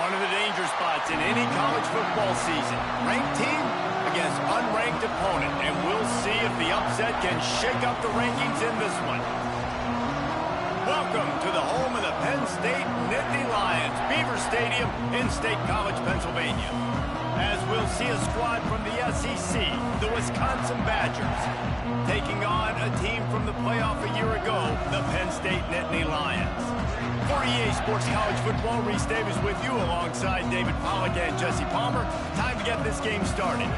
One of the danger spots in any college football season. Ranked team against unranked opponent. And we'll see if the upset can shake up the rankings in this one. Welcome to the home of the Penn State Nittany Lions, Beaver Stadium in State College, Pennsylvania. As we'll see a squad from the SEC, the Wisconsin Badgers, taking on a team from the playoff a year ago, the Penn State Nittany Lions. For EA Sports College Football, Reese Davis with you alongside David Pollack and Jesse Palmer. Time to get this game started.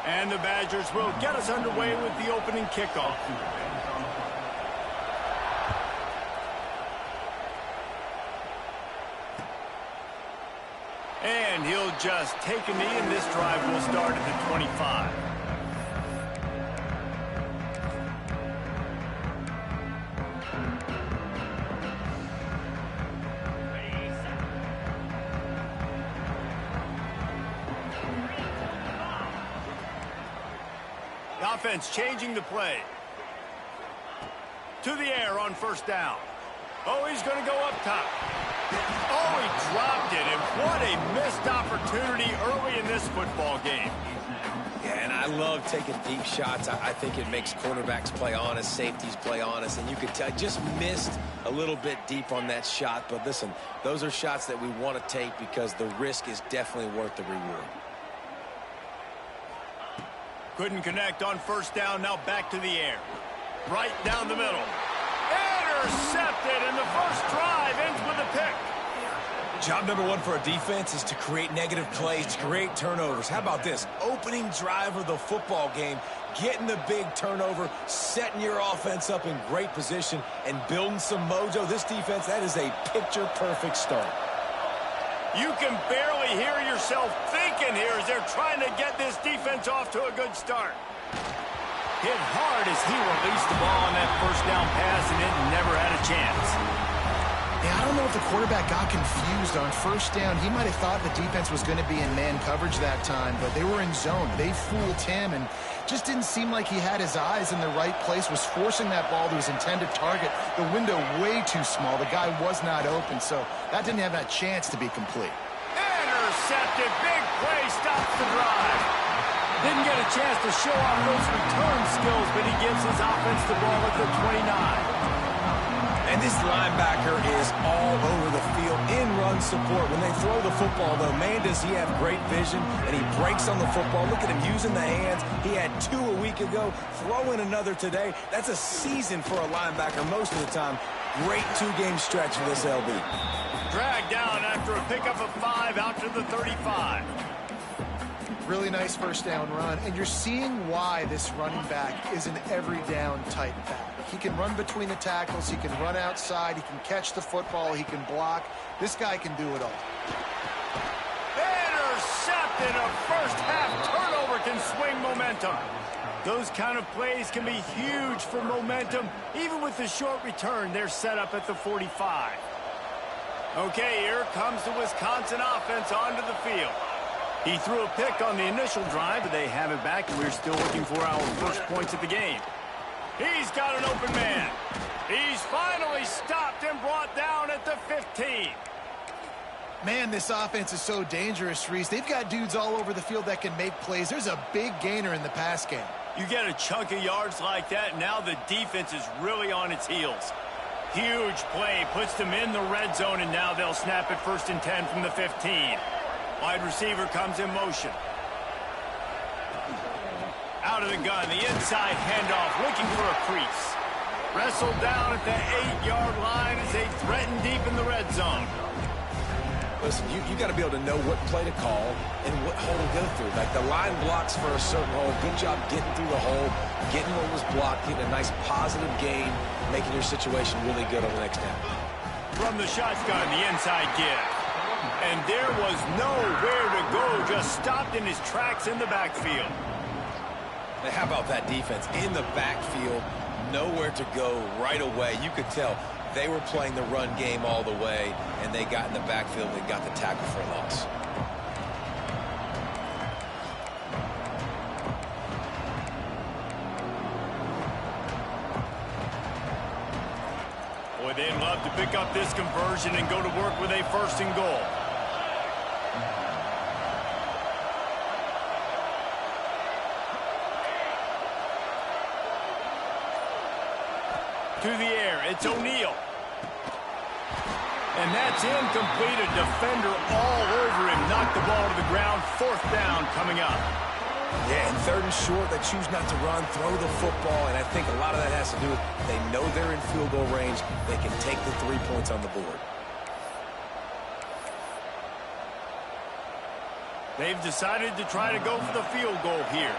And the Badgers will get us underway with the opening kickoff. And he'll just take a knee, and this drive will start at the 25. Offense changing the play. To the air on first down. Oh, he's going to go up top. Oh, he dropped it, and what a missed opportunity early in this football game. Yeah, and I love taking deep shots. I think it makes quarterbacks play honest, safeties play honest, and you could tell just missed a little bit deep on that shot. But listen, those are shots that we want to take because the risk is definitely worth the reward. Couldn't connect on first down, now back to the air. Right down the middle. Intercepted, and the first drive ends with a pick. Job number one for a defense is to create negative plays, to create turnovers. How about this? Opening drive of the football game, getting the big turnover, setting your offense up in great position, and building some mojo. This defense, that is a picture-perfect start. You can barely hear yourself thinking here as they're trying to get this defense off to a good start. Hit hard as he released the ball on that first down pass, and it never had a chance. Yeah, I don't know if the quarterback got confused on first down. He might have thought the defense was going to be in man coverage that time, but they were in zone. They fooled him and just didn't seem like he had his eyes in the right place, was forcing that ball to his intended target. The window way too small. The guy was not open, so that didn't have that chance to be complete. Intercepted. Big play stops the drive. Didn't get a chance to show off those return skills, but he gives his offense the ball at the 29. And this linebacker is all over the field in run support. When they throw the football, though, man, does he have great vision, and he breaks on the football. Look at him using the hands. He had 2 a week ago, throwing another today. That's a season for a linebacker most of the time. Great 2-game stretch for this LB. Dragged down after a pickup of 5 out to the 35. Really nice first down run, and you're seeing why this running back is an every down type back. He can run between the tackles, he can run outside, he can catch the football, he can block. This guy can do it all. Intercepted. A first half turnover can swing momentum. Those kind of plays can be huge for momentum. Even with the short return, they're set up at the 45. Okay, here comes the Wisconsin offense onto the field. He threw a pick on the initial drive, but they have it back, and we're still looking for our first points of the game. He's got an open man. He's finally stopped and brought down at the 15. Man, this offense is so dangerous, Reese. They've got dudes all over the field that can make plays. There's a big gainer in the pass game. You get a chunk of yards like that, now the defense is really on its heels. Huge play, puts them in the red zone, and now they'll snap it 1st and 10 from the 15. Wide receiver comes in motion. Out of the gun, the inside handoff, looking for a crease. Wrestled down at the 8-yard line as they threaten deep in the red zone. Listen, you got to be able to know what play to call and what hole to go through. Like the line blocks for a certain hole. Good job getting through the hole, getting what was blocked, getting a nice positive gain, making your situation really good on the next down. From the shotgun, the inside give. And there was nowhere to go, just stopped in his tracks in the backfield. Now, how about that defense in the backfield, nowhere to go right away. You could tell they were playing the run game all the way, and they got in the backfield and got the tackle for a loss. Boy, they'd love to pick up this conversion and go to work with a 1st and goal. To the air, it's O'Neal. And that's incomplete. A defender all over him. Knocked the ball to the ground. 4th down coming up. Yeah, and 3rd and short, they choose not to run, throw the football, and I think a lot of that has to do with they know they're in field goal range. They can take the 3 points on the board. They've decided to try to go for the field goal here.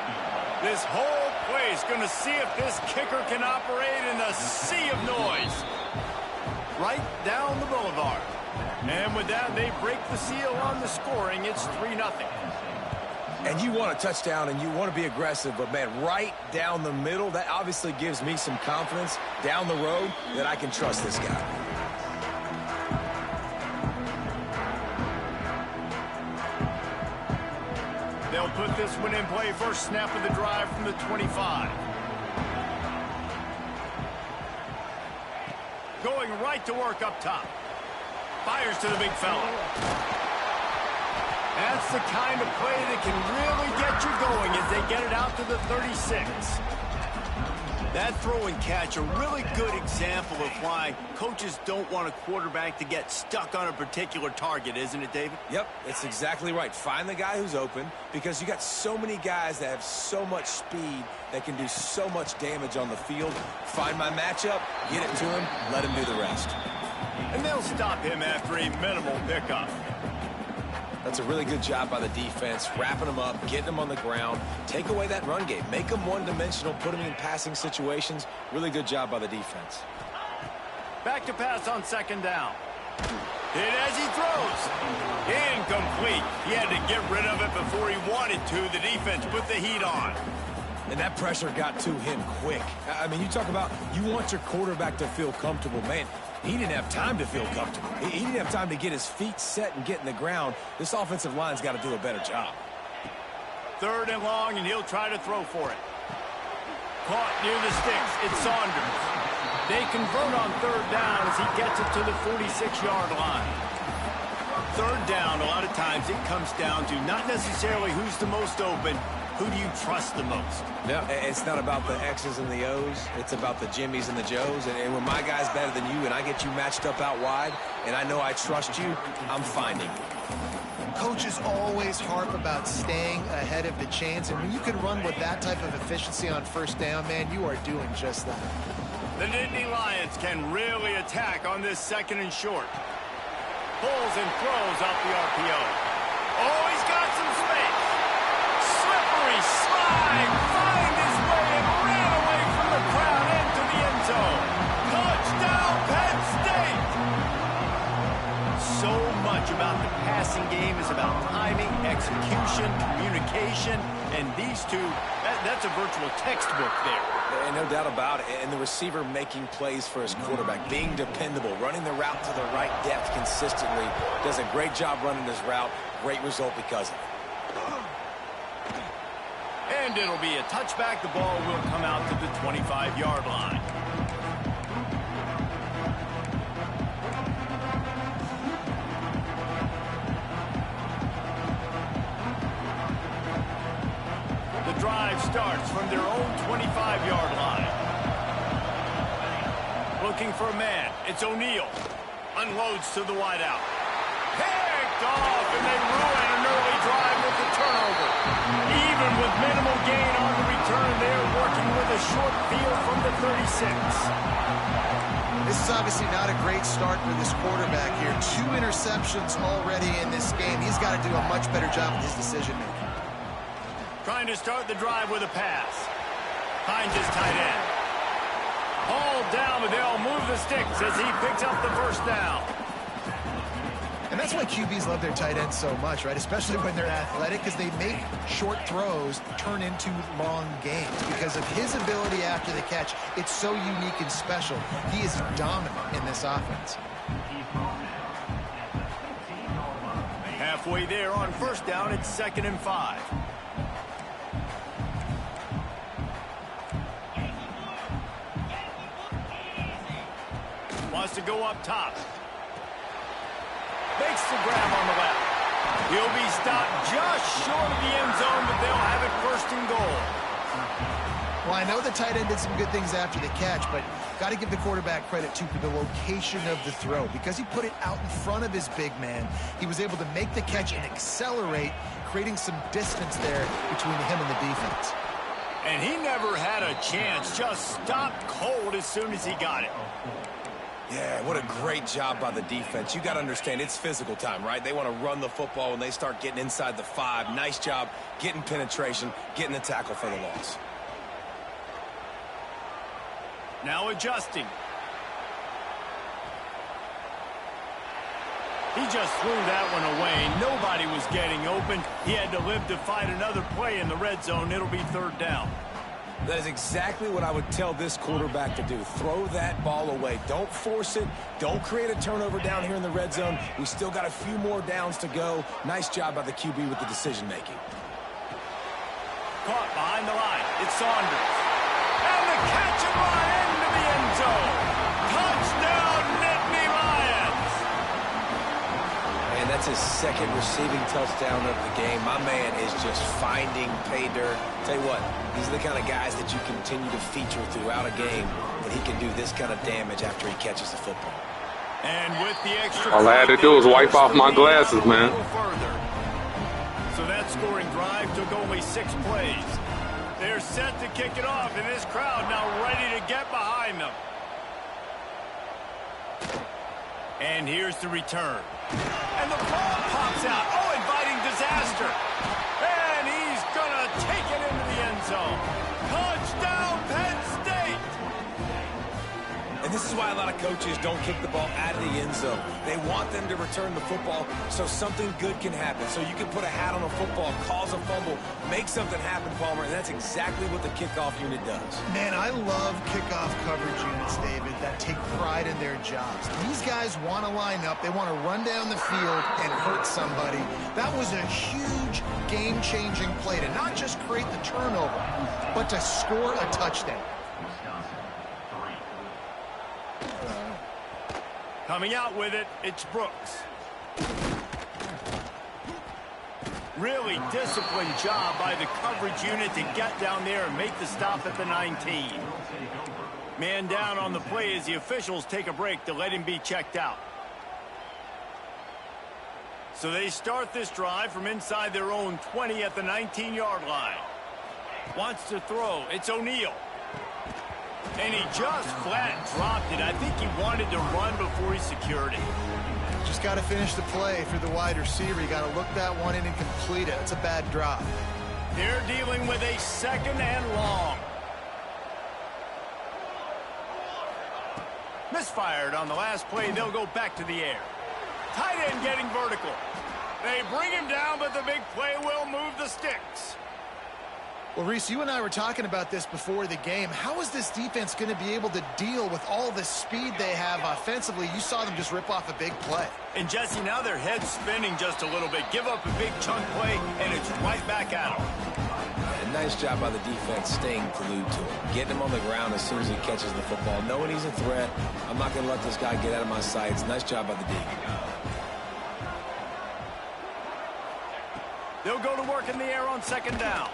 This whole place going to see if this kicker can operate in a sea of noise. Right down the boulevard. And with that, they break the seal on the scoring. It's 3-0. And you want a touchdown and you want to be aggressive, but, man, right down the middle, that obviously gives me some confidence down the road that I can trust this guy. They'll put this one in play. First snap of the drive from the 25. Going right to work up top. Fires to the big fella. That's the kind of play that can really get you going as they get it out to the 36. That throw and catch, a really good example of why coaches don't want a quarterback to get stuck on a particular target, isn't it, David? Yep, it's exactly right. Find the guy who's open because you got so many guys that have so much speed that can do so much damage on the field. Find my matchup, get it to him, let him do the rest. And they'll stop him after a minimal pickup. That's a really good job by the defense, wrapping them up, getting them on the ground, take away that run game, make them one-dimensional, put them in passing situations. Really good job by the defense. Back to pass on 2nd down. Hit as he throws. Incomplete. He had to get rid of it before he wanted to. The defense put the heat on. And that pressure got to him quick. I mean, you talk about you want your quarterback to feel comfortable. Man, he didn't have time to feel comfortable. He didn't have time to get his feet set and get in the ground. This offensive line's got to do a better job. 3rd and long, and he'll try to throw for it. Caught near the sticks. It's Saunders. They convert on 3rd down as he gets it to the 46-yard line. 3rd down, a lot of times it comes down to not necessarily who's the most open, who do you trust the most? No, it's not about the X's and the O's. It's about the Jimmys and the Joes. And when my guy's better than you and I get you matched up out wide and I know I trust you, I'm finding you. Coaches always harp about staying ahead of the chains, and when you can run with that type of efficiency on 1st down, man, you are doing just that. The Nittany Lions can really attack on this 2nd and short. Pulls and throws off the RPO. Oh, he's got some space. Slippery slide, find his way and ran away from the crowd into the end zone. Touchdown, Penn State! So much about the passing game is about timing, execution, communication, and these two, that's a virtual textbook there. And no doubt about it. And the receiver making plays for his quarterback, being dependable, running the route to the right depth consistently, does a great job running his route. Great result because of it. And it'll be a touchback. The ball will come out to the 25-yard line. The drive starts from their own 25-yard line. Looking for a man. It's O'Neal. Unloads to the wideout. Picked off, and they ruin an early drive with the turnover. Even with minimal gain on the return, they're working with a short field from the 36. This is obviously not a great start for this quarterback here. 2 interceptions already in this game. He's got to do a much better job with his decision-making. Trying to start the drive with a pass. Finds his tight end. Hauled down, but they'll move the sticks as he picks up the 1st down. And that's why QBs love their tight ends so much, right? Especially when they're athletic, because they make short throws turn into long gains. Because of his ability after the catch, it's so unique and special. He is dominant in this offense. Halfway there on first down, it's 2nd and 5. Wants to go up top. Makes the grab on the left. He'll be stopped just short of the end zone, but they'll have it 1st and goal. Well, I know the tight end did some good things after the catch, but got to give the quarterback credit, too, for the location of the throw. Because he put it out in front of his big man, he was able to make the catch and accelerate, creating some distance there between him and the defense. And he never had a chance, just stopped cold as soon as he got it. Yeah, what a great job by the defense. You got to understand, it's physical time, right? They want to run the football when they start getting inside the 5. Nice job getting penetration, getting the tackle for the loss. Now adjusting. He just threw that one away. Nobody was getting open. He had to live to fight another play in the red zone. It'll be 3rd down. That is exactly what I would tell this quarterback to do. Throw that ball away. Don't force it. Don't create a turnover down here in the red zone. We still got a few more downs to go. Nice job by the QB with the decision-making. Caught behind the line. It's Saunders. And the catch and run into the end zone. Touchdown, Nittany Lions. And that's his 2nd receiving touchdown of the game. My man is just finding pay dirt. Tell you what, these are the kind of guys that you continue to feature throughout a game, and he can do this kind of damage after he catches the football. And with the extra, all I had to do was wipe off my glasses, man. So that scoring drive took only 6 plays. They're set to kick it off, and this crowd now ready to get behind them. And here's the return. And the ball pops out. Oh, inviting disaster. And he's going to take it into the end zone. Touchdown, Penn State. And this is why a lot of coaches don't kick the ball out of the end zone. They want them to return the football so something good can happen. So you can put a hat on a football, cause a fumble, make something happen, Palmer, and that's exactly what the kickoff unit does. Man, I love kickoff coverage units, David, that take pride in their jobs. These guys want to line up. They want to run down the field and hurt somebody. That was a huge game-changing play to not just create the turnover, but to score a touchdown. Coming out with it, it's Brooks. Really disciplined job by the coverage unit to get down there and make the stop at the 19. Man down on the play as the officials take a break to let him be checked out. So they start this drive from inside their own 20 at the 19-yard line. Wants to throw. It's O'Neal. And he just flat dropped it. I think he wanted to run before he secured it. Just got to finish the play for the wide receiver. You got to look that one in and complete it. It's a bad drop. They're dealing with a 2nd and long. Misfired on the last play. They'll go back to the air. Tight end getting vertical. They bring him down, but the big play will move the sticks. Well, Reese, you and I were talking about this before the game. How is this defense going to be able to deal with all the speed they have offensively? You saw them just rip off a big play. And, Jesse, now their head's spinning just a little bit. Give up a big chunk play, and it's right back at them. And nice job by the defense staying glued to him. Getting him on the ground as soon as he catches the football. Knowing he's a threat, I'm not going to let this guy get out of my sights. Nice job by the D. They'll go to work in the air on 2nd down.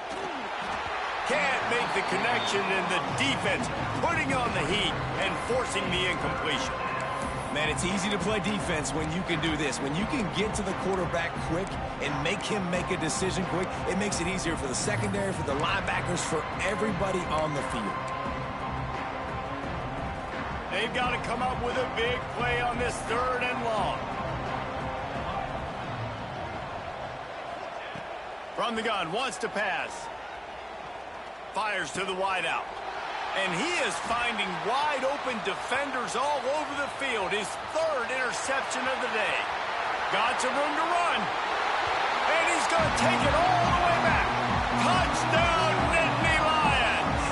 Can't make the connection, and the defense putting on the heat and forcing the incompletion. Man, it's easy to play defense when you can do this. When you can get to the quarterback quick and make him make a decision quick, it makes it easier for the secondary, for the linebackers, for everybody on the field. They've got to come up with a big play on this 3rd and long. From the gun, wants to pass. Fires to the wideout. And he is finding wide open defenders all over the field. His 3rd interception of the day. Got some room to run. And he's going to take it all the way back. Touchdown, Nittany Lions.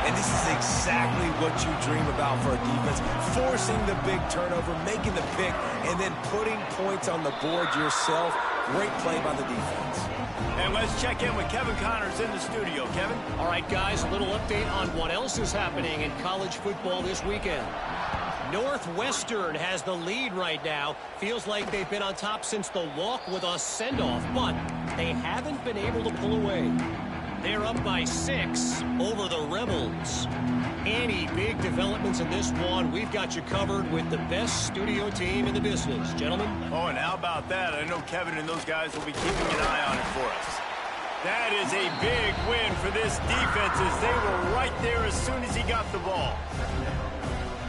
And this is exactly what you dream about for a defense. Forcing the big turnover, making the pick, and then putting points on the board yourself. Great play by the defense. And let's check in with Kevin Connors in the studio. Kevin? All right, guys, a little update on what else is happening in college football this weekend. Northwestern has the lead right now. Feels like they've been on top since the walk with a send-off, but they haven't been able to pull away. They're up by 6 over the Rebels. Any big developments in this one, we've got you covered with the best studio team in the business. Gentlemen? Oh, and how about that? I know Kevin and those guys will be keeping an eye on it for us. That is a big win for this defense as they were right there as soon as he got the ball.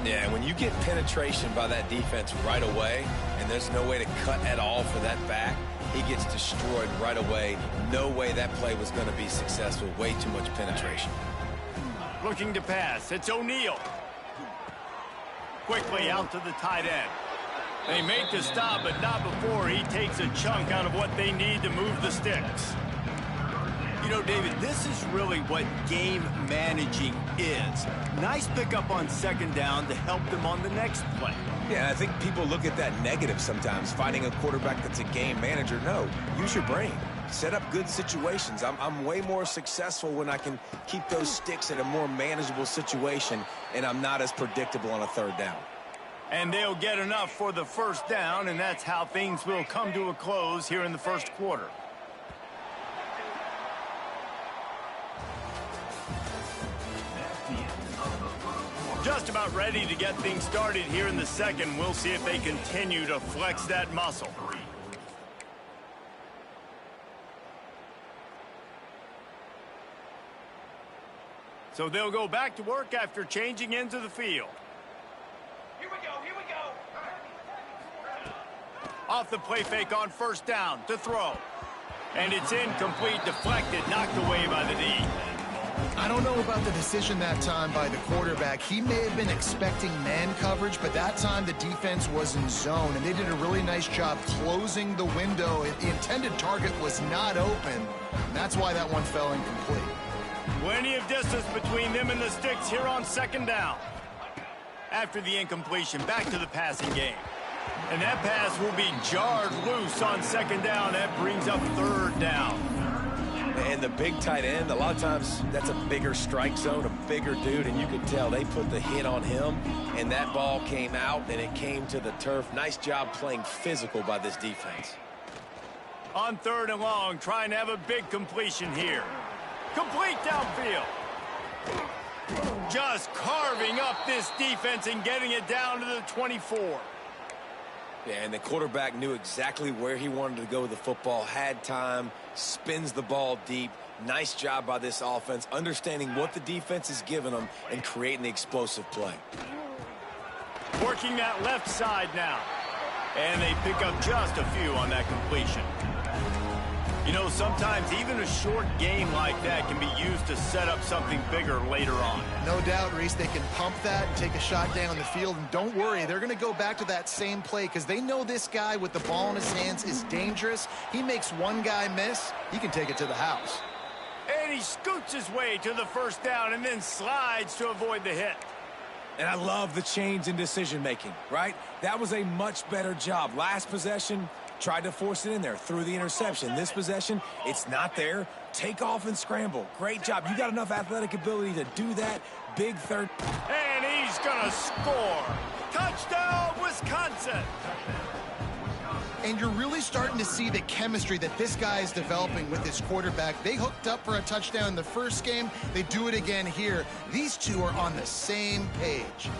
Yeah, when you get penetration by that defense right away, and there's no way to cut at all for that back, he gets destroyed right away. No way that play was going to be successful. Way too much penetration. Looking to pass. It's O'Neal. Quickly out to the tight end. They make the stop, but not before he takes a chunk out of what they need to move the sticks. You know, David, this is really what game managing is. Nice pickup on second down to help them on the next play. Yeah, I think people look at that negative sometimes, finding a quarterback that's a game manager. No, use your brain. Set up good situations. I'm way more successful when I can keep those sticks in a more manageable situation, and I'm not as predictable on a third down. And they'll get enough for the first down, and that's how things will come to a close here in the first quarter. Just about ready to get things started here in the second. We'll see if they continue to flex that muscle. So they'll go back to work after changing into the field. Here we go, here we go. Off the play fake on first down to throw. And it's incomplete, deflected, knocked away by the D. I don't know about the decision that time by the quarterback. He may have been expecting man coverage, but that time the defense was in zone, and they did a really nice job closing the window. The intended target was not open, and that's why that one fell incomplete. Plenty of distance between them and the sticks here on second down. After the incompletion, back to the passing game. And that pass will be jarred loose on second down. That brings up third down. And the big tight end, a lot of times that's a bigger strike zone, a bigger dude, and you could tell they put the hit on him, and that ball came out, and it came to the turf. Nice job playing physical by this defense. On third and long, trying to have a big completion here. Complete downfield. Just carving up this defense and getting it down to the 24. Yeah, and the quarterback knew exactly where he wanted to go with the football, had time, spins the ball deep. Nice job by this offense, understanding what the defense is giving them and creating the explosive play. Working that left side now. And they pick up just a few on that completion. You know, sometimes even a short game like that can be used to set up something bigger later on. No doubt, Reese, they can pump that and take a shot down the field. And don't worry, they're going to go back to that same play because they know this guy with the ball in his hands is dangerous. He makes one guy miss, he can take it to the house. And he scoots his way to the first down and then slides to avoid the hit. And I love the change in decision-making, right? That was a much better job. Last possession, tried to force it in there, threw the interception. This possession, it's not there. Take off and scramble. Great job. You got enough athletic ability to do that. Big third. And he's going to score. Touchdown, Wisconsin. And you're really starting to see the chemistry that this guy is developing with his quarterback. They hooked up for a touchdown in the first game. They do it again here. These two are on the same page.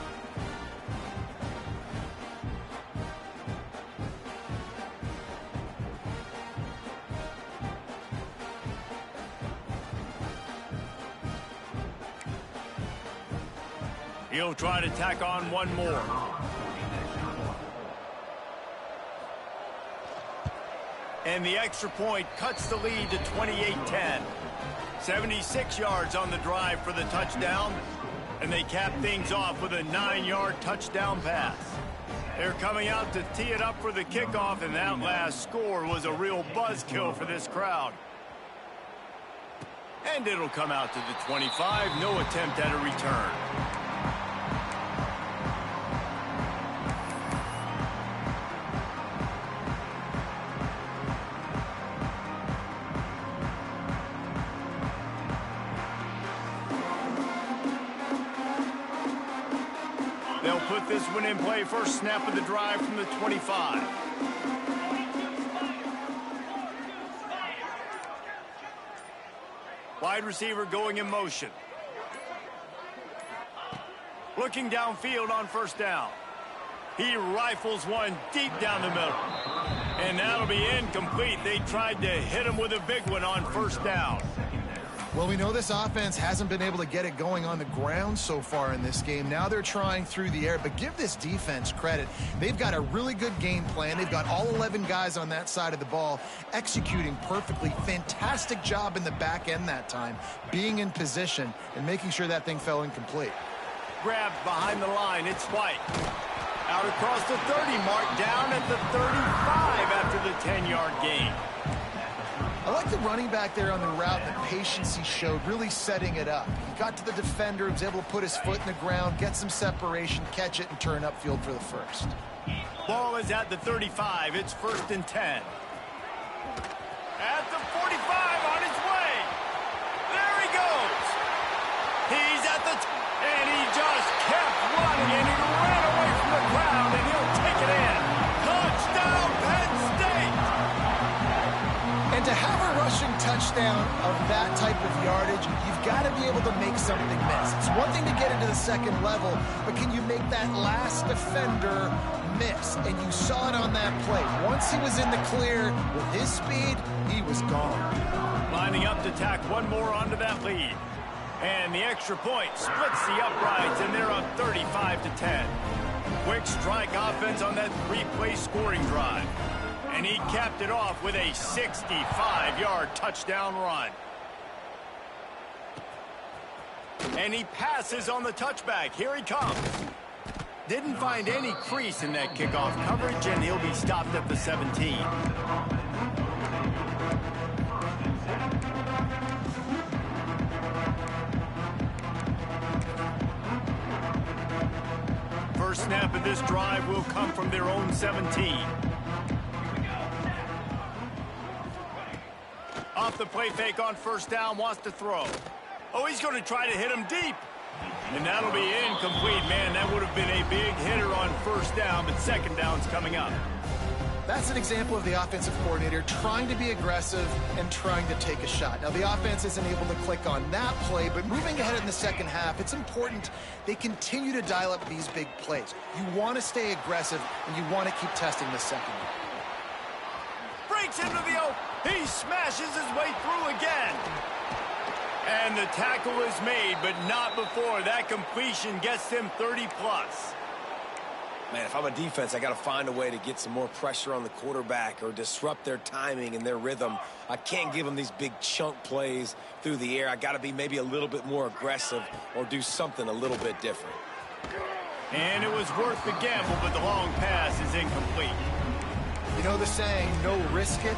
He'll try to tack on one more. And the extra point cuts the lead to 28-10. 76 yards on the drive for the touchdown. And they cap things off with a 9-yard touchdown pass. They're coming out to tee it up for the kickoff, and that last score was a real buzzkill for this crowd. And it'll come out to the 25. No attempt at a return. They'll put this one in play. First snap of the drive from the 25. Wide receiver going in motion. Looking downfield on first down. He rifles one deep down the middle. And that'll be incomplete. They tried to hit him with a big one on first down. Well, we know this offense hasn't been able to get it going on the ground so far in this game. Now they're trying through the air, but give this defense credit. They've got a really good game plan. They've got all 11 guys on that side of the ball executing perfectly. Fantastic job in the back end that time, being in position and making sure that thing fell incomplete. Grabbed behind the line. It's White. Out across the 30 mark, down at the 35 after the 10-yard gain. I like the running back there on the route, the patience he showed, really setting it up. He got to the defender, was able to put his foot in the ground, get some separation, catch it, and turn upfield for the first. Ball is at the 35. It's 1st and 10. At the 45, on his way. There he goes. He's at the... and he just kept running, and he ran away from the crowd, and he'll take it in. Touchdown, Penn State! And to have a rushing touchdown of that type of yardage, you've got to be able to make something miss. It's one thing to get into the second level, but can you make that last defender miss? And you saw it on that play. Once he was in the clear with his speed, he was gone. Lining up to tack one more onto that lead. And the extra point splits the uprights, and they're up 35-10. Quick strike offense on that 3-play scoring drive. And he capped it off with a 65-yard touchdown run. And he passes on the touchback. Here he comes. Didn't find any crease in that kickoff coverage, and he'll be stopped at the 17. First snap of this drive will come from their own 17. Off the play fake on first down, wants to throw. Oh, he's going to try to hit him deep. And that'll be incomplete. Man, that would have been a big hitter on first down, but second down's coming up. That's an example of the offensive coordinator trying to be aggressive and trying to take a shot. Now, the offense isn't able to click on that play, but moving ahead in the second half, it's important they continue to dial up these big plays. You want to stay aggressive, and you want to keep testing the second. Breaks into the open. He smashes his way through again. And the tackle is made, but not before that completion gets them 30-plus. Man, if I'm a defense, I got to find a way to get some more pressure on the quarterback or disrupt their timing and their rhythm. I can't give them these big chunk plays through the air. I got to be maybe a little bit more aggressive or do something a little bit different. And it was worth the gamble, but the long pass is incomplete. You know the saying, no risk it,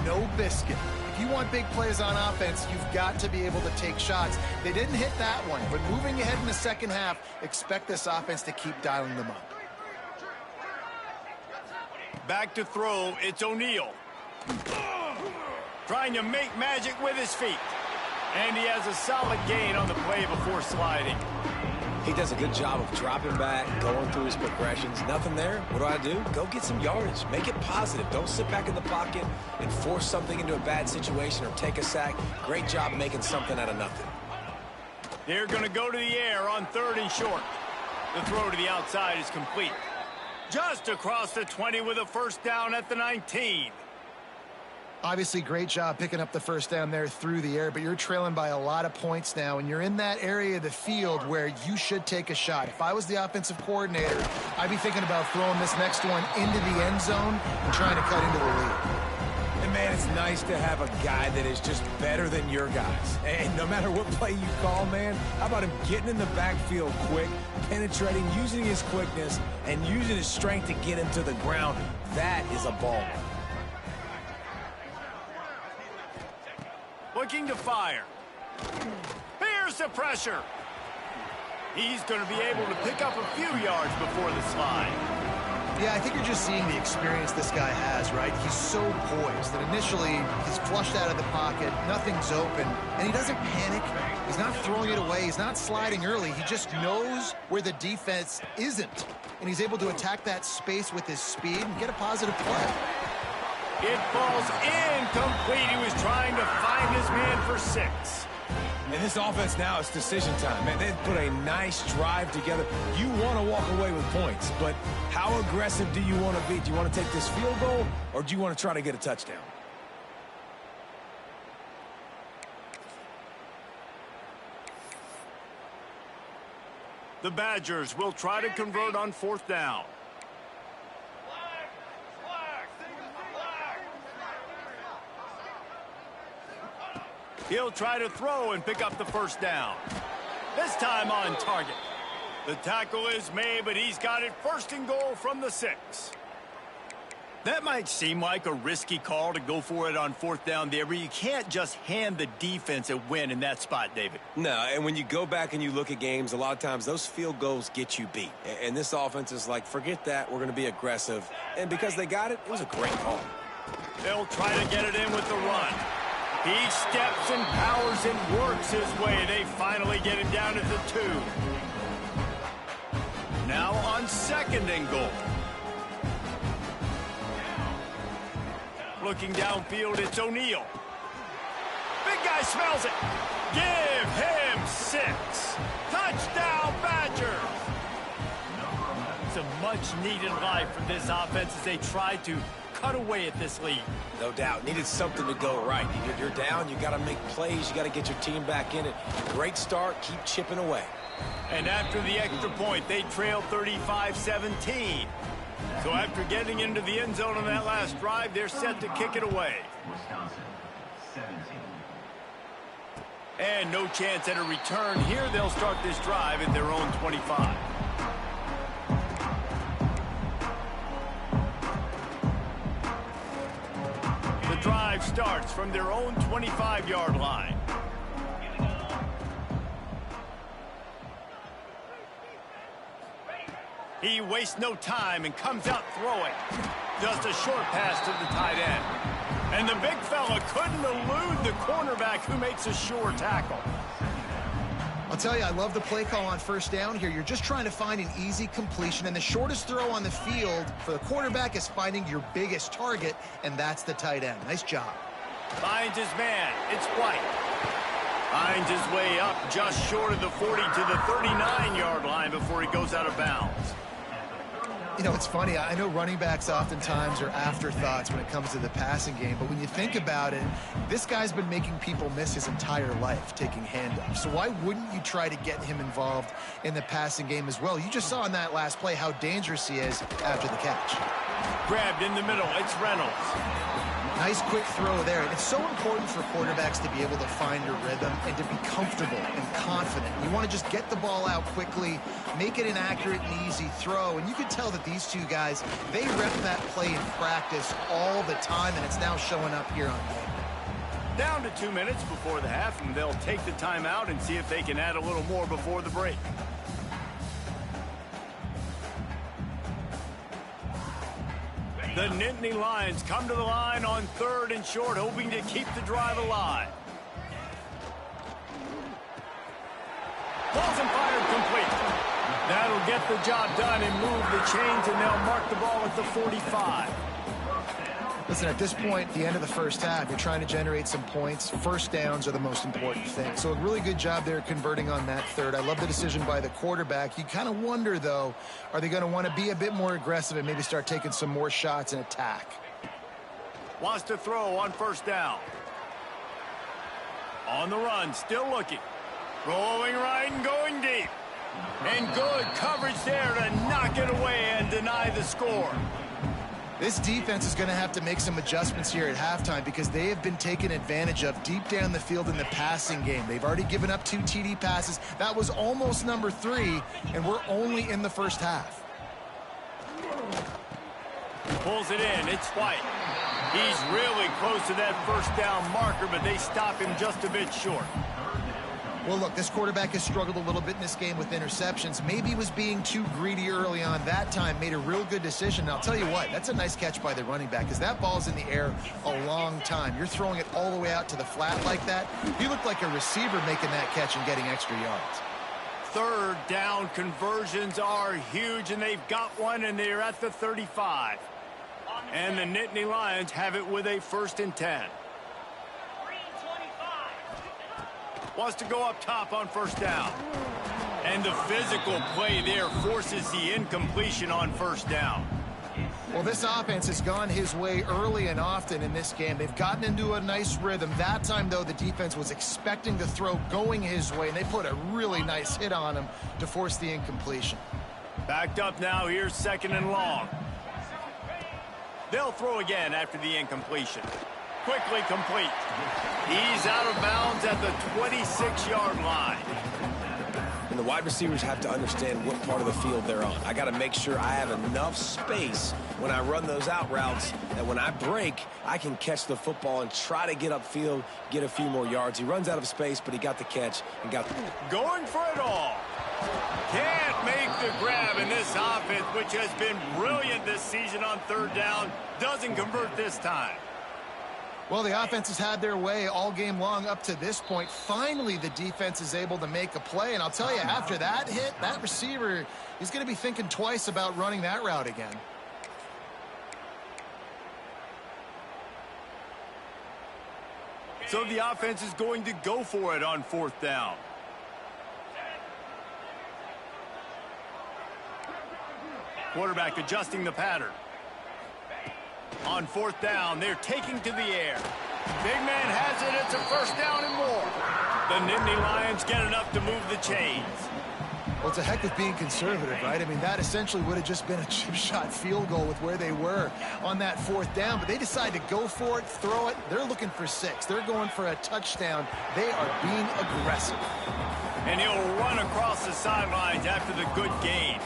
no biscuit. If you want big plays on offense, you've got to be able to take shots. They didn't hit that one, but moving ahead in the second half, expect this offense to keep dialing them up. Back to throw, it's O'Neal. Trying to make magic with his feet. And he has a solid gain on the play before sliding. He does a good job of dropping back, going through his progressions. Nothing there. What do? Go get some yardage. Make it positive. Don't sit back in the pocket and force something into a bad situation or take a sack. Great job making something out of nothing. They're going to go to the air on 3rd and short. The throw to the outside is complete. Just across the 20 with a first down at the 19. Obviously, great job picking up the first down there through the air, but you're trailing by a lot of points now, and you're in that area of the field where you should take a shot. If I was the offensive coordinator, I'd be thinking about throwing this next one into the end zone and trying to cut into the lead. And man, it's nice to have a guy that is just better than your guys. And no matter what play you call, man, how about him getting in the backfield quick, penetrating, using his quickness, and using his strength to get him to the ground. That is a ball. Looking to fire. Here's the pressure. He's going to be able to pick up a few yards before the slide. Yeah, I think you're just seeing the experience this guy has, right? He's so poised that initially he's flushed out of the pocket, nothing's open, and he doesn't panic. He's not throwing it away. He's not sliding early. He just knows where the defense isn't, and he's able to attack that space with his speed and get a positive play. It falls incomplete. He was trying to find his man for 6. And this offense now is decision time. Man, they've put a nice drive together. You want to walk away with points, but how aggressive do you want to be? Do you want to take this field goal, or do you want to try to get a touchdown? The Badgers will try to convert on 4th down. He'll try to throw and pick up the 1st down. This time on target. The tackle is made, but he's got it 1st and goal from the 6. That might seem like a risky call to go for it on 4th down there, but you can't just hand the defense a win in that spot, David. No, and when you go back and you look at games, a lot of times those field goals get you beat. And this offense is like, forget that, we're going to be aggressive. And because they got it, it was a great call. They'll try to get it in with the run. He steps and powers and works his way. They finally get him down at the 2. Now on 2nd and goal. Looking downfield, it's O'Neal. Big guy smells it. Give him 6. Touchdown, Badgers. It's a much-needed life for this offense as they try to cut away at this lead. No doubt. Needed something to go right. You're down. You got to make plays. You got to get your team back in it. Great start. Keep chipping away. And after the extra point, they trail 35-17. So after getting into the end zone on that last drive, they're set to kick it away. And no chance at a return here. They'll start this drive at their own 25. The drive starts from their own 25-yard line. He wastes no time and comes out throwing. Just a short pass to the tight end. And the big fella couldn't elude the cornerback who makes a sure tackle. I'll tell you, I love the play call on 1st down here. You're just trying to find an easy completion, and the shortest throw on the field for the quarterback is finding your biggest target, and that's the tight end. Nice job. Finds his man. It's White. Finds his way up just short of the 40 to the 39-yard line before he goes out of bounds. You know, it's funny. I know running backs oftentimes are afterthoughts when it comes to the passing game, but when you think about it, this guy's been making people miss his entire life taking handoffs. So why wouldn't you try to get him involved in the passing game as well? You just saw in that last play how dangerous he is after the catch. Grabbed in the middle. It's Reynolds. Nice quick throw there. It's so important for quarterbacks to be able to find a rhythm and to be comfortable and confident. You want to just get the ball out quickly, make it an accurate and easy throw. And you can tell that these two guys, they rep that play in practice all the time, and it's now showing up here on game. Down to 2 minutes before the half, and they'll take the timeout and see if they can add a little more before the break. The Nittany Lions come to the line on 3rd and short, hoping to keep the drive alive. Balls and fired complete. That'll get the job done and move the chains, and they'll mark the ball at the 45. Listen, at this point, the end of the 1st half, you're trying to generate some points. 1st downs are the most important thing. So a really good job there converting on that 3rd. I love the decision by the quarterback. You kind of wonder, though, are they going to want to be a bit more aggressive and maybe start taking some more shots and attack? Wants to throw on 1st down. On the run, still looking. Rolling right and going deep. And good coverage there to knock it away and deny the score. This defense is going to have to make some adjustments here at halftime because they have been taken advantage of deep down the field in the passing game. They've already given up 2 TD passes. That was almost number 3, and we're only in the first half. Pulls it in. It's White. He's really close to that first down marker, but they stop him just a bit short. Well, look, this quarterback has struggled a little bit in this game with interceptions. Maybe he was being too greedy early on. That time made a real good decision. And I'll tell you what, that's a nice catch by the running back because that ball's in the air a long time. You're throwing it all the way out to the flat like that. You look like a receiver making that catch and getting extra yards. Third down conversions are huge, and they've got one, and they're at the 35. And the Nittany Lions have it with a 1st and 10. Wants to go up top on 1st down. And the physical play there forces the incompletion on 1st down. Well, this offense has gone his way early and often in this game. They've gotten into a nice rhythm. That time, though, the defense was expecting the throw going his way, and they put a really nice hit on him to force the incompletion. Backed up now. Here's 2nd and long. They'll throw again after the incompletion. Quickly complete. He's out of bounds at the 26-yard line. And the wide receivers have to understand what part of the field they're on. I got to make sure I have enough space when I run those out routes that when I break, I can catch the football and try to get upfield, get a few more yards. He runs out of space, but he got the catch and got the... Going for it all. Can't make the grab in this offense, which has been brilliant this season on 3rd down. Doesn't convert this time. Well, the offense has had their way all game long up to this point. Finally, the defense is able to make a play. And I'll tell you, after that hit, that receiver, he's going to be thinking twice about running that route again. So the offense is going to go for it on 4th down. Quarterback adjusting the pattern. On 4th down, they're taking to the air. Big man has it. It's a 1st down and more. The Nittany Lions get enough to move the chains. Well, it's a heck of being conservative, right? I mean, that essentially would have just been a chip shot field goal with where they were on that 4th down. But they decide to go for it, throw it. They're looking for 6. They're going for a touchdown. They are being aggressive. And he'll run across the sidelines after the good gain.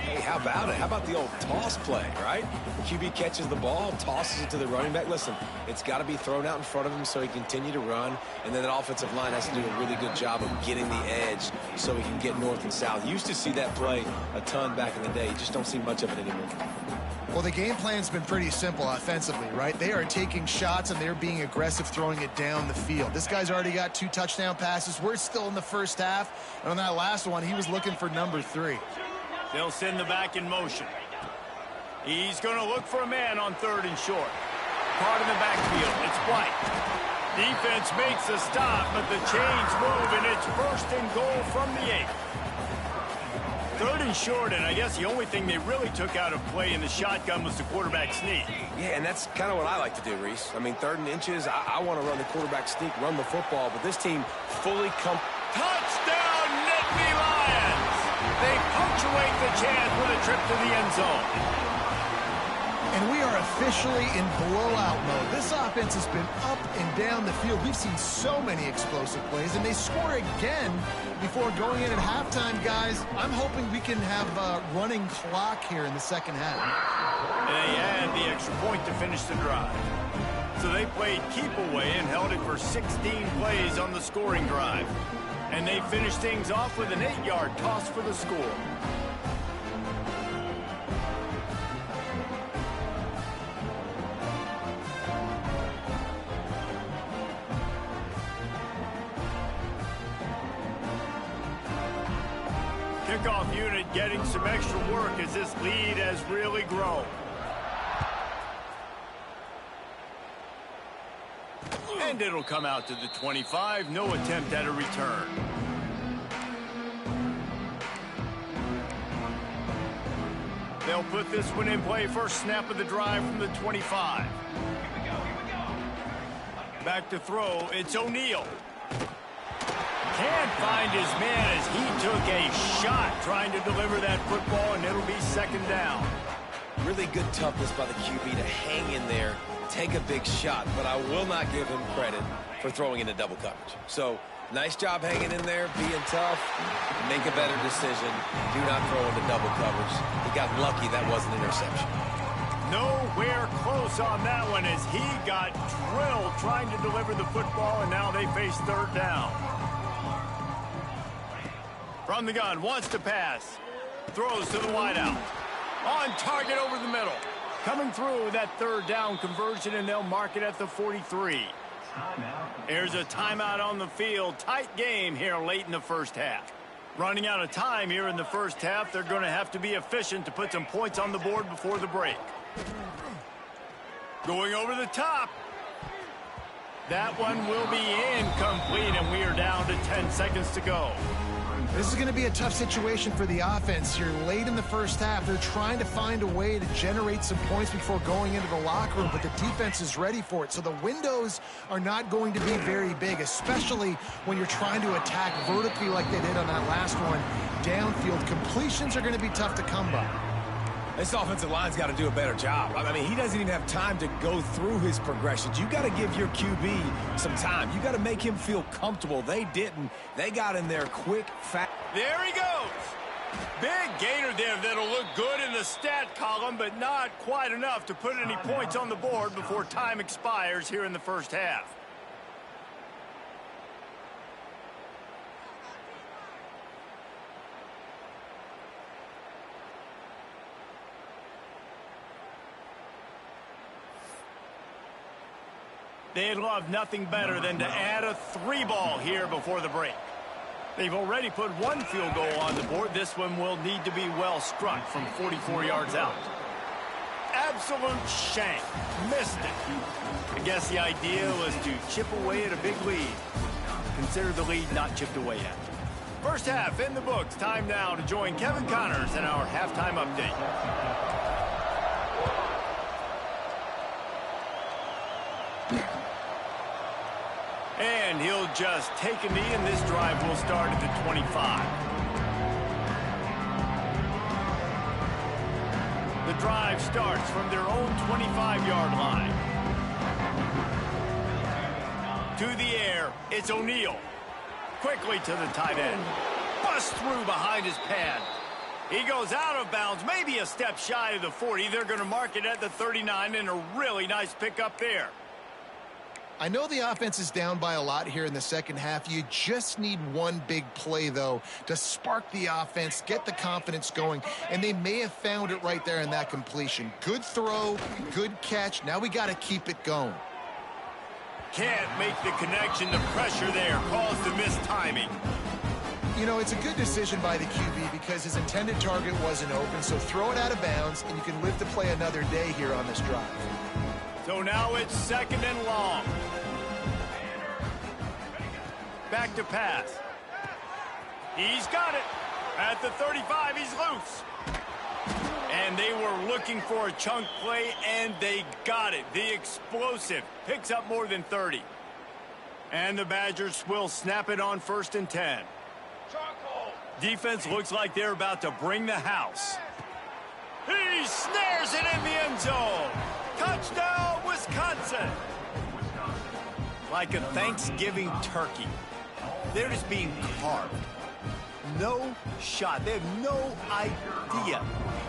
Hey, how about it? How about the old toss play, right? QB catches the ball, tosses it to the running back. Listen, it's got to be thrown out in front of him so he can continue to run. And then the offensive line has to do a really good job of getting the edge so he can get north and south. You used to see that play a ton back in the day. You just don't see much of it anymore. Well, the game plan's been pretty simple offensively, right? They are taking shots, and they're being aggressive throwing it down the field. This guy's already got 2 touchdown passes. We're still in the first half. And on that last one, he was looking for number 3. They'll send the back in motion. He's going to look for a man on 3rd and short. Caught in the backfield. It's White. Defense makes a stop, but the chains move, and it's 1st and goal from the 8. 3rd and short, and I guess the only thing they really took out of play in the shotgun was the quarterback sneak. Yeah, and that's kind of what I like to do, Reese. I mean, 3rd and inches, I want to run the quarterback sneak, run the football, but this team fully Touchdown, Nittany Lions! They punctuate the chance with a trip to the end zone. And we are officially in blowout mode. This offense has been up and down the field. We've seen so many explosive plays, and they score again before going in at halftime, guys. I'm hoping we can have a running clock here in the 2nd half. And they add the extra point to finish the drive. So they played keep away and held it for 16 plays on the scoring drive. And they finished things off with an 8-yard toss for the score. Kickoff unit getting some extra work as this lead has really grown. And it'll come out to the 25. No attempt at a return. They'll put this one in play. First snap of the drive from the 25. Back to throw. It's O'Neal. Can't find his man as he took a shot trying to deliver that football, and it'll be 2nd down. Really good toughness by the QB to hang in there, take a big shot, but I will not give him credit for throwing into double coverage. So, nice job hanging in there, being tough. Make a better decision. Do not throw into double coverage. He got lucky that was an interception. Nowhere close on that one as he got drilled trying to deliver the football, and now they face third down. From the gun, wants to pass. Throws to the wideout. On target over the middle. Coming through with that third down conversion, and they'll mark it at the 43. There's a timeout on the field. Tight game here late in the first half. Running out of time here in the first half. They're going to have to be efficient to put some points on the board before the break. Going over the top. That one will be incomplete, and we are down to 10 seconds to go. This is going to be a tough situation for the offense here late in the first half. They're trying to find a way to generate some points before going into the locker room, but the defense is ready for it. So the windows are not going to be very big, especially when you're trying to attack vertically like they did on that last one. Downfield completions are going to be tough to come by. This offensive line's got to do a better job. I mean, he doesn't even have time to go through his progressions. You got to give your QB some time. You got to make him feel comfortable. They didn't. They got in there quick, fast. There he goes. Big gainer there that'll look good in the stat column, but not quite enough to put any points on the board before time expires here in the first half. They'd love nothing better than to add a 3-ball here before the break. They've already put one field goal on the board. This one will need to be well struck from 44 yards out. Absolute shank. Missed it. I guess the idea was to chip away at a big lead. Consider the lead not chipped away yet. First half in the books. Time now to join Kevin Connors in our halftime update. And he'll just take a knee, and this drive will start at the 25. The drive starts from their own 25-yard line. To the air, it's O'Neal. Quickly to the tight end. Bust through behind his pad. He goes out of bounds, maybe a step shy of the 40. They're going to mark it at the 39, and a really nice pickup there. I know the offense is down by a lot here in the second half. You just need one big play, though, to spark the offense, get the confidence going, and they may have found it right there in that completion. Good throw, good catch. Now we got to keep it going. Can't make the connection. The pressure there caused the missed timing. You know, it's a good decision by the QB because his intended target wasn't open, so throw it out of bounds, and you can live to play another day here on this drive. So now it's second and long. Back to pass. He's got it. At the 35, he's loose. And they were looking for a chunk play, and they got it. The explosive picks up more than 30. And the Badgers will snap it on 1st and 10. Defense looks like they're about to bring the house. He snares it in the end zone. Touchdown, Wisconsin. Like a Thanksgiving turkey. They're just being carved. No shot. They have no idea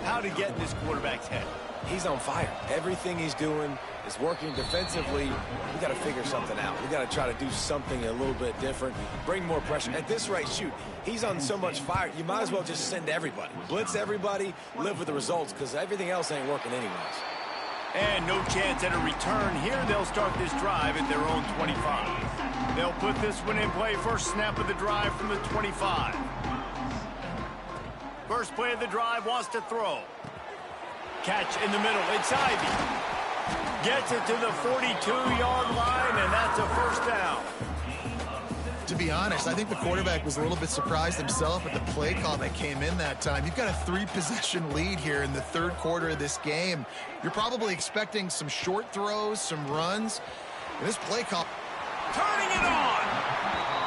how to get in this quarterback's head. He's on fire. Everything he's doing is working defensively. We got to figure something out. We got to try to do something a little bit different. Bring more pressure. At this rate, shoot, he's on so much fire, you might as well just send everybody. Blitz everybody, live with the results, because everything else ain't working anyways. And no chance at a return here. They'll start this drive at their own 25. They'll put this one in play. First snap of the drive from the 25. First play of the drive, wants to throw. Catch in the middle. It's Ivy. Gets it to the 42-yard line, and that's a first down. To be honest, I think the quarterback was a little bit surprised himself at the play call that came in that time. You've got a 3-possession lead here in the third quarter of this game. You're probably expecting some short throws, some runs. And this play call... Turning it on!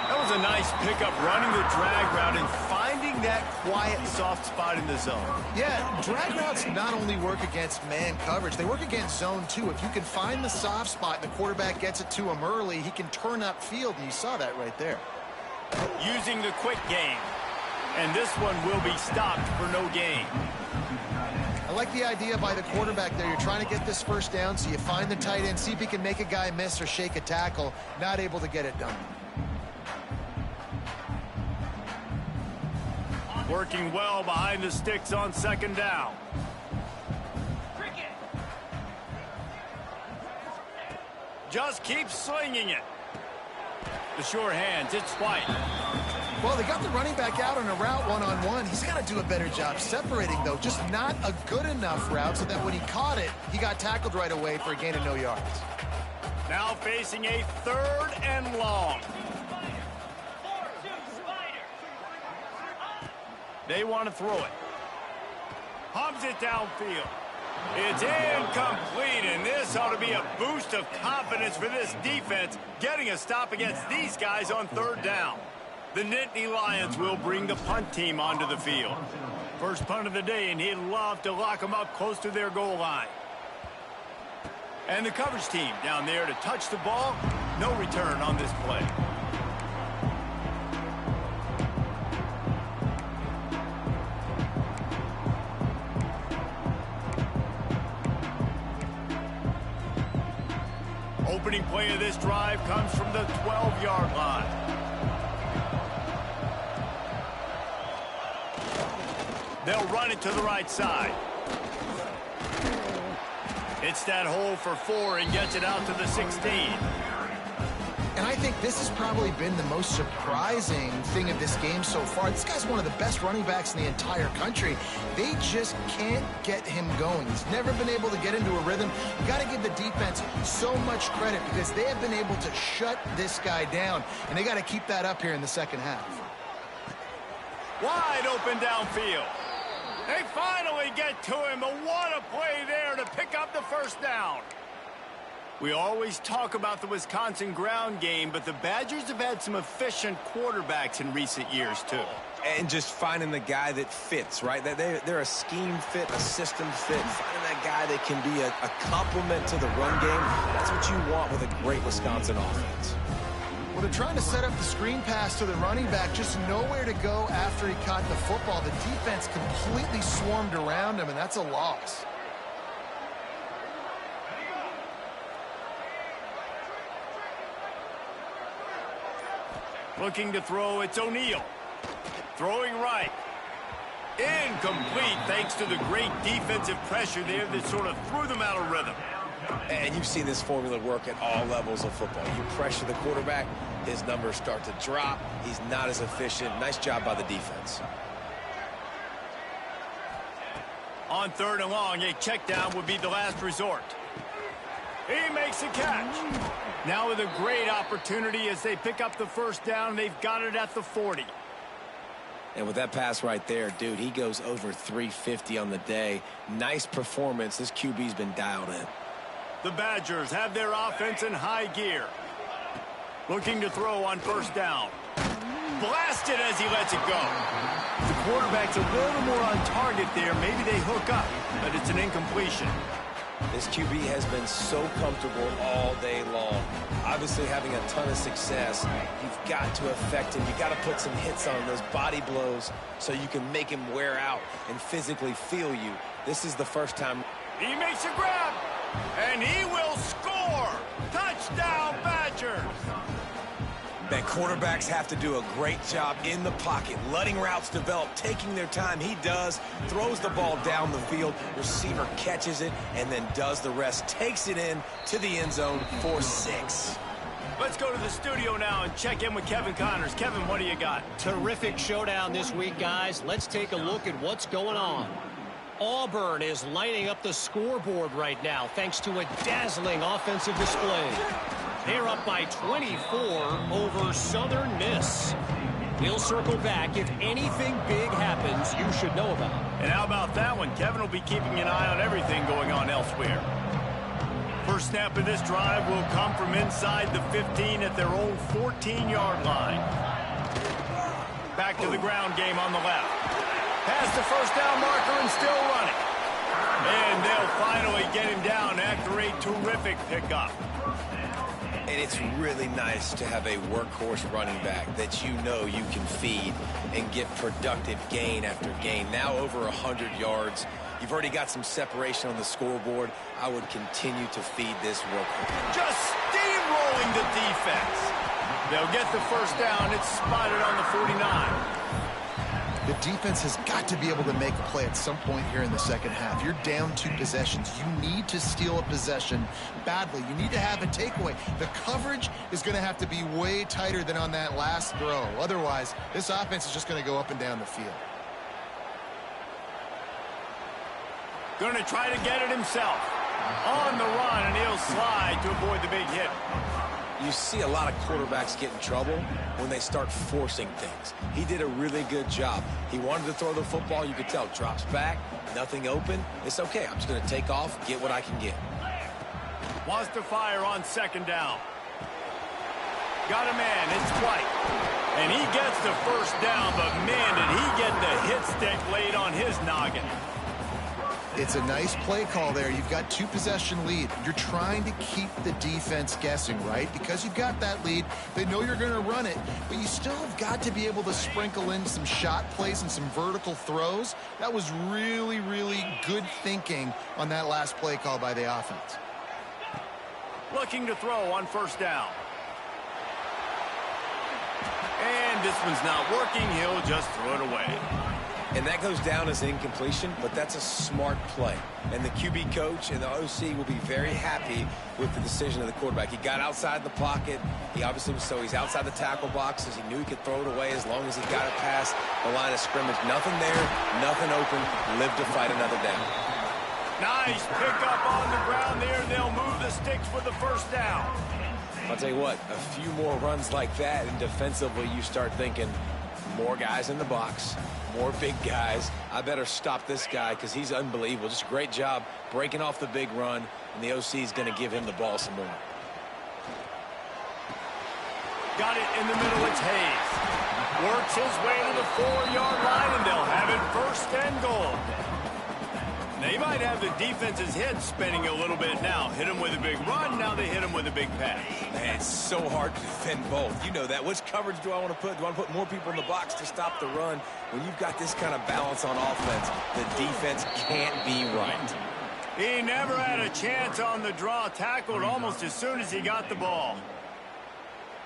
That was a nice pickup, running the drag route and finding finding that quiet, soft spot in the zone. Yeah, drag routes not only work against man coverage, they work against zone too. If you can find the soft spot and the quarterback gets it to him early, he can turn upfield, and you saw that right there. Using the quick game. And this one will be stopped for no gain. I like the idea by the quarterback there. You're trying to get this first down, so you find the tight end, see if he can make a guy miss or shake a tackle. Not able to get it done. Working well behind the sticks on second down. Just keep slinging it. The sure hands, it's White. Well, they got the running back out on a route one-on-one. He's got to do a better job separating, though. Just not a good enough route so that when he caught it, he got tackled right away for a gain of no yards. Now facing a 3rd and long. They want to throw it. Hums it downfield. It's incomplete, and this ought to be a boost of confidence for this defense, getting a stop against these guys on 3rd down. The Nittany Lions will bring the punt team onto the field. First punt of the day, and he'd love to lock them up close to their goal line. And the coverage team down there to touch the ball. No return on this play. Opening play of this drive comes from the 12-yard line. They'll run it to the right side. It's that hole for 4 and gets it out to the 16. And I think this has probably been the most surprising thing of this game so far. This guy's one of the best running backs in the entire country. They just can't get him going. He's never been able to get into a rhythm. You got to give the defense so much credit because they have been able to shut this guy down, and they got to keep that up here in the second half. Wide open downfield. They finally get to him, but what a play there to pick up the first down. We always talk about the Wisconsin ground game, but the Badgers have had some efficient quarterbacks in recent years, too. And just finding the guy that fits, right? They're a scheme fit, a system fit. Finding that guy that can be a complement to the run game, that's what you want with a great Wisconsin offense. Well, they're trying to set up the screen pass to the running back, just nowhere to go after he caught the football. The defense completely swarmed around him, and that's a loss. Looking to throw, it's O'Neal. Throwing right. Incomplete thanks to the great defensive pressure there that sort of threw them out of rhythm. And you've seen this formula work at all levels of football. You pressure the quarterback, his numbers start to drop. He's not as efficient. Nice job by the defense. On 3rd and long, a check down would be the last resort. He makes a catch. Now with a great opportunity as they pick up the first down. They've got it at the 40. And with that pass right there, dude, he goes over 350 on the day. Nice performance. This QB's been dialed in. The Badgers have their offense in high gear. Looking to throw on 1st down. Blasted as he lets it go. The quarterback's a little more on target there. Maybe they hook up, but it's an incompletion. This QB has been so comfortable all day long. Obviously having a ton of success. You've got to affect him. You've got to put some hits on him, those body blows, so you can make him wear out and physically feel you. This is the first time. He makes a grab, and he will score. Touchdown, Badgers. That quarterbacks have to do a great job in the pocket, letting routes develop, taking their time. He does, throws the ball down the field, receiver catches it, and then does the rest, takes it in to the end zone for 6. Let's go to the studio now and check in with Kevin Connors. Kevin, what do you got? Terrific showdown this week, guys. Let's take a look at what's going on. Auburn is lighting up the scoreboard right now thanks to a dazzling offensive display. They're up by 24 over Southern Miss. We'll circle back. If anything big happens, you should know about it. And how about that one? Kevin will be keeping an eye on everything going on elsewhere. First snap of this drive will come from inside the 15 at their own 14-yard line. Back to the ground game on the left. Past the first down marker and still running. And they'll finally get him down after a terrific pickup. And it's really nice to have a workhorse running back that you know you can feed and get productive gain after gain. Now over 100 yards. You've already got some separation on the scoreboard. I would continue to feed this workhorse. Just steamrolling the defense. They'll get the first down. It's spotted on the 49. The defense has got to be able to make a play at some point here in the second half. You're down 2 possessions. You need to steal a possession badly. You need to have a takeaway. The coverage is going to have to be way tighter than on that last throw. Otherwise, this offense is just going to go up and down the field. Going to try to get it himself. On the run, and he'll slide to avoid the big hit. You see a lot of quarterbacks get in trouble when they start forcing things. He did a really good job. He wanted to throw the football. You could tell. Drops back, nothing open. It's okay. I'm just going to take off, get what I can get. Wants to fire on second down. Got a man. It's White. And he gets the first down, but man, did he get the hit stick laid on his noggin. It's a nice play call there. You've got 2 possession lead. You're trying to keep the defense guessing, right? Because you've got that lead. They know you're going to run it, but you still have got to be able to sprinkle in some shot plays and some vertical throws. That was really, really good thinking on that last play call by the offense. Looking to throw on first down. And this one's not working. He'll just throw it away. And that goes down as incompletion, but that's a smart play. And the QB coach and the OC will be very happy with the decision of the quarterback. He got outside the pocket. He obviously was, so he's outside the tackle boxes. He knew he could throw it away as long as he got it past the line of scrimmage. Nothing there, nothing open. Live to fight another down. Nice pickup on the ground there. They'll move the sticks for the first down. I'll tell you what, a few more runs like that, and defensively you start thinking more guys in the box. More big guys. I better stop this guy because he's unbelievable. Just a great job breaking off the big run, and the OC is going to give him the ball some more. Got it in the middle. It's Hayes. Works his way to the 4-yard line, and they'll have it first and goal. They might have the defense's head spinning a little bit now. Hit him with a big run. Now they hit him with a big pass. Man, it's so hard to defend both. You know that. Which coverage do I want to put? Do I want to put more people in the box to stop the run? When you've got this kind of balance on offense, the defense can't be right. He never had a chance on the draw. Tackled almost as soon as he got the ball.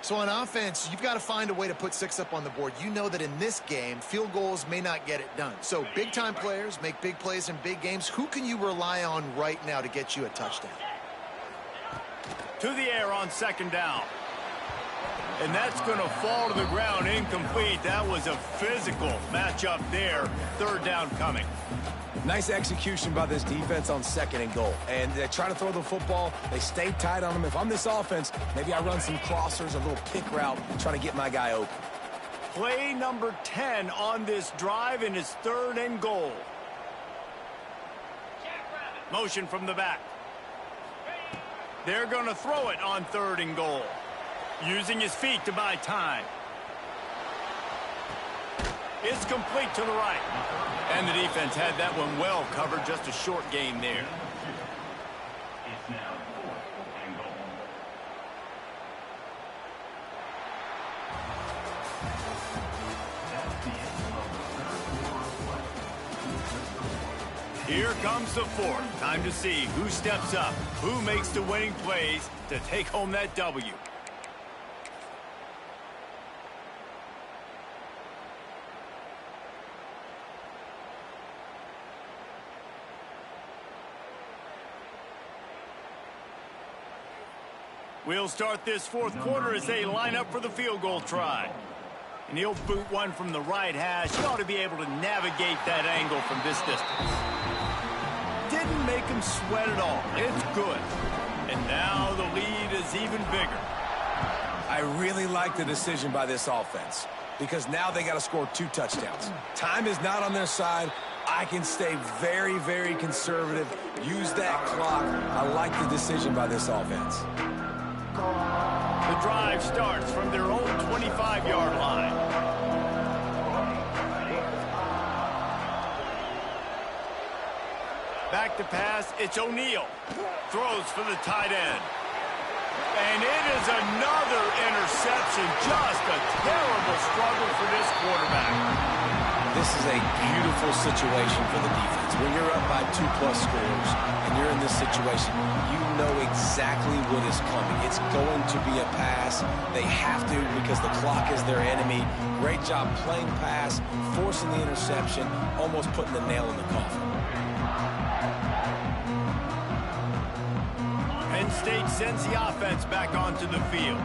So on offense, you've got to find a way to put 6 up on the board. You know that in this game, field goals may not get it done. So big-time players make big plays in big games. Who can you rely on right now to get you a touchdown? To the air on second down. And that's going to fall to the ground incomplete. That was a physical matchup there. Third down coming. Nice execution by this defense on second and goal. And they try to throw the football. They stay tight on them. If I'm this offense, maybe I run some crossers, a little pick route, try to get my guy open. Play number 10 on this drive, and it's third and goal. Motion from the back. They're going to throw it on third and goal. Using his feet to buy time. It's complete to the right. And the defense had that one well covered. Just a short gain there. Here comes the fourth. Time to see who steps up, who makes the winning plays to take home that W. We'll start this fourth quarter as they line up for the field goal try. And he'll boot one from the right hash. He ought to be able to navigate that angle from this distance. Didn't make him sweat at all. It's good. And now the lead is even bigger. I really like the decision by this offense because now they got to score 2 touchdowns. Time is not on their side. I can stay very, very conservative. Use that clock. I like the decision by this offense. The drive starts from their own 25-yard line. Back to pass, it's O'Neal. Throws for the tight end. And it is another interception. Just a terrible struggle for this quarterback. This is a beautiful situation for the defense. When you're up by 2+ scores and you're in this situation, you know exactly what is coming. It's going to be a pass. They have to because the clock is their enemy. Great job playing pass, forcing the interception, almost putting the nail in the coffin. Penn State sends the offense back onto the field.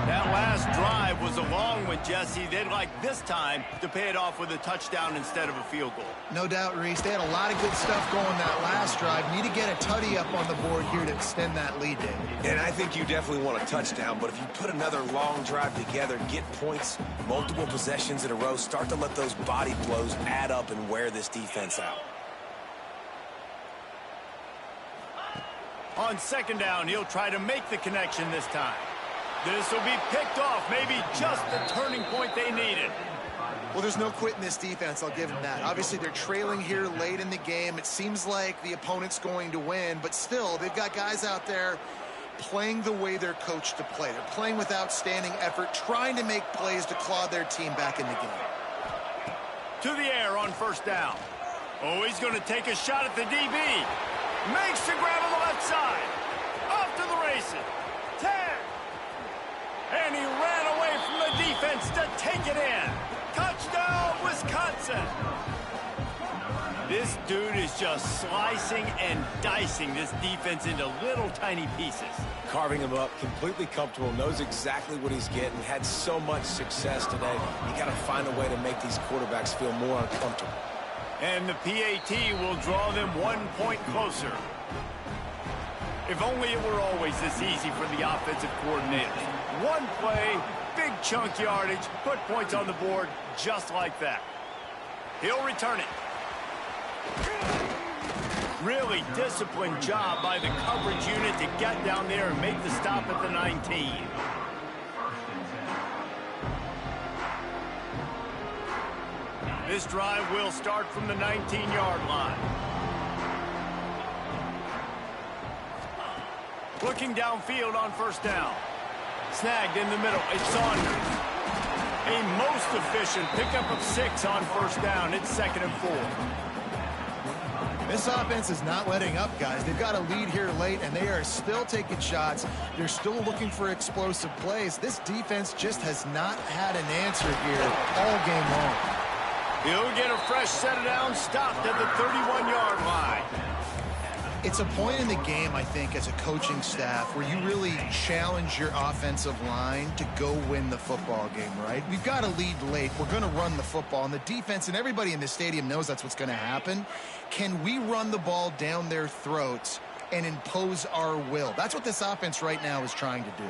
That last drive was a long one, Jesse. They'd like this time to pay it off with a touchdown instead of a field goal. No doubt, Reese. They had a lot of good stuff going that last drive. Need to get a tutty up on the board here to extend that lead, David. And I think you definitely want a touchdown, but if you put another long drive together, get points, multiple possessions in a row, start to let those body blows add up and wear this defense out. On second down, he'll try to make the connection this time. This will be picked off, maybe just the turning point they needed. Well, there's no quit in this defense, I'll give them that. Obviously, they're trailing here late in the game. It seems like the opponent's going to win, but still, they've got guys out there playing the way they're coached to play. They're playing with outstanding effort, trying to make plays to claw their team back in the game. To the air on first down. Oh, he's going to take a shot at the DB. Makes the grab on the left side. Off to the races. 10. And he ran away from the defense to take it in. Touchdown, Wisconsin. This dude is just slicing and dicing this defense into little tiny pieces. Carving him up, completely comfortable, knows exactly what he's getting, had so much success today. You got to find a way to make these quarterbacks feel more uncomfortable. And the PAT will draw them 1 point closer. If only it were always this easy for the offensive coordinators. One play, big chunk yardage, put points on the board just like that. He'll return it. Really disciplined job by the coverage unit to get down there and make the stop at the 19. This drive will start from the 19-yard line. Looking downfield on first down. Snagged in the middle. It's Saunders. A most efficient pickup of 6 on first down. It's 2nd and 4. This offense is not letting up, guys. They've got a lead here late, and they are still taking shots. They're still looking for explosive plays. This defense just has not had an answer here all game long. He'll get a fresh set of downs, stopped at the 31-yard line. It's a point in the game, I think, as a coaching staff where you really challenge your offensive line to go win the football game, right? We've got a lead late. We're going to run the football, and the defense and everybody in the stadium knows that's what's going to happen. Can we run the ball down their throats and impose our will? That's what this offense right now is trying to do.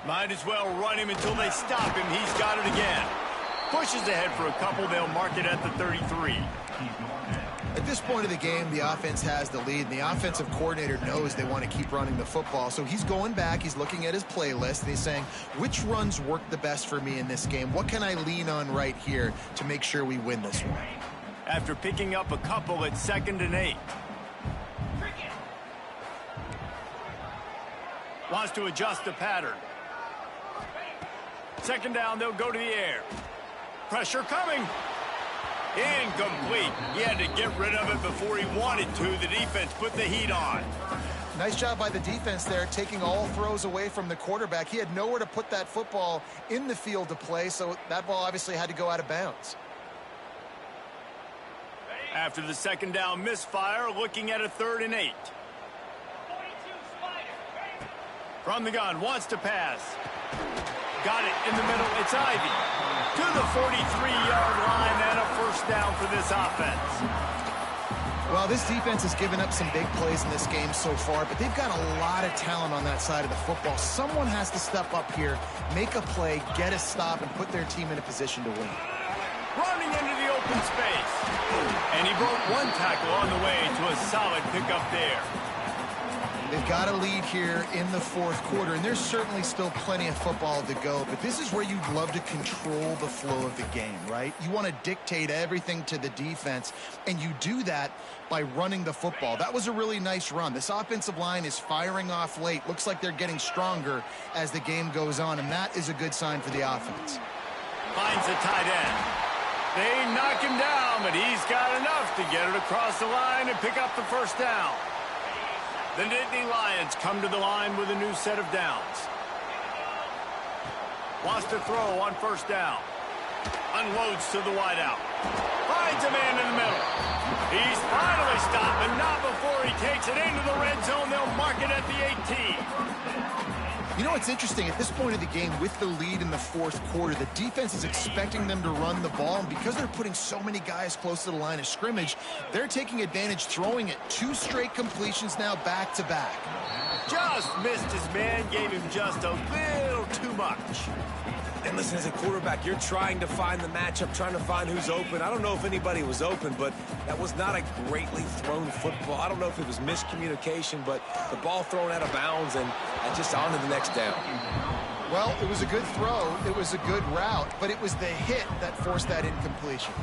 Might as well run him until they stop him. He's got it again. Pushes ahead for a couple. They'll mark it at the 33. At this point of the game, the offense has the lead, and the offensive coordinator knows they want to keep running the football. So he's going back, he's looking at his playlist, and he's saying, which runs work the best for me in this game? What can I lean on right here to make sure we win this one? After picking up a couple at 2nd and 8. Wants to adjust the pattern. 2nd down, they'll go to the air. Pressure coming. Incomplete. He had to get rid of it before he wanted to. The defense put the heat on. Nice job by the defense there, taking all throws away from the quarterback. He had nowhere to put that football in the field to play, so that ball obviously had to go out of bounds. After the 2nd down misfire, looking at a 3rd and 8. From the gun, wants to pass. Got it in the middle. It's Ivy. To the 43-yard line and a first down for this offense. Well, this defense has given up some big plays in this game so far, but they've got a lot of talent on that side of the football. Someone has to step up here, make a play, get a stop, and put their team in a position to win. Running into the open space. And he broke one tackle on the way to a solid pickup there. They've got a lead here in the fourth quarter, and there's certainly still plenty of football to go, but this is where you'd love to control the flow of the game, right? You want to dictate everything to the defense, and you do that by running the football. That was a really nice run. This offensive line is firing off late. Looks like they're getting stronger as the game goes on, and that is a good sign for the offense. Finds the tight end. They knock him down, but he's got enough to get it across the line and pick up the first down. The Nittany Lions come to the line with a new set of downs. Wants to throw on first down. Unloads to the wideout. Finds a man in the middle. He's finally stopped, but not before he takes it into the red zone. They'll mark it at the 18. You know what's interesting? At this point of the game, with the lead in the fourth quarter, the defense is expecting them to run the ball, and because they're putting so many guys close to the line of scrimmage, they're taking advantage, throwing it 2 straight completions now back-to-back. Just missed his man, gave him just a little too much. And listen, as a quarterback, you're trying to find the matchup, trying to find who's open. I don't know if anybody was open, but that was not a greatly thrown football. I don't know if it was miscommunication, but the ball thrown out of bounds and just on to the next down. Well, it was a good throw. It was a good route, but it was the hit that forced that incompletion.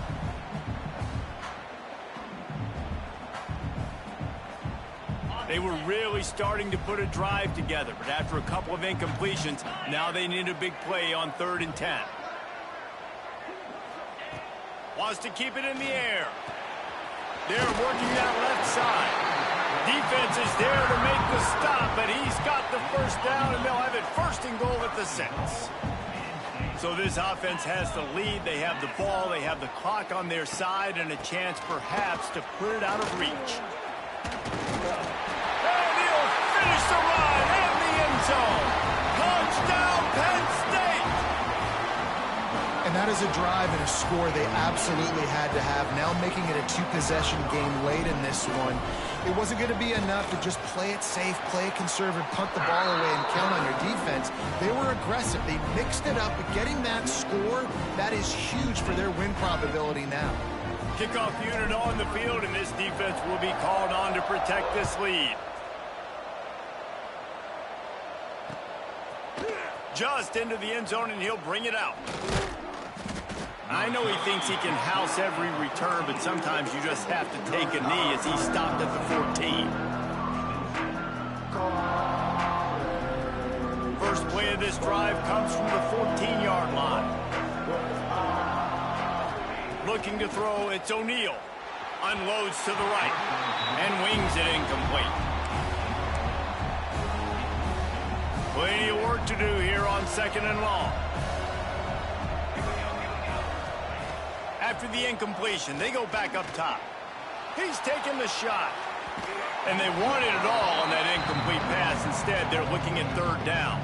They were really starting to put a drive together, but after a couple of incompletions, now they need a big play on 3rd and 10. Wants to keep it in the air. They're working that left side. Defense is there to make the stop, but he's got the first down, and they'll have it 1st and goal at the 6. So this offense has the lead. They have the ball. They have the clock on their side and a chance perhaps to put it out of reach. And he'll finish the run in the end zone. Touchdown, Penn State! And that is a drive and a score they absolutely had to have. Now making it a 2-possession game late in this one. It wasn't going to be enough to just play it safe, play it conservative, punt the ball away, and count on your defense. They were aggressive. They mixed it up, but getting that score, that is huge for their win probability now. Kickoff unit on the field, and this defense will be called on to protect this lead. Just into the end zone, and he'll bring it out. I know he thinks he can house every return, but sometimes you just have to take a knee as he stopped at the 14. First play of this drive comes from the 14-yard line. Looking to throw, it's O'Neal. Unloads to the right and wings it incomplete. Plenty of work to do here on 2nd and long. After the incompletion, they go back up top. He's taking the shot. And they wanted it all on that incomplete pass. Instead, they're looking at 3rd down.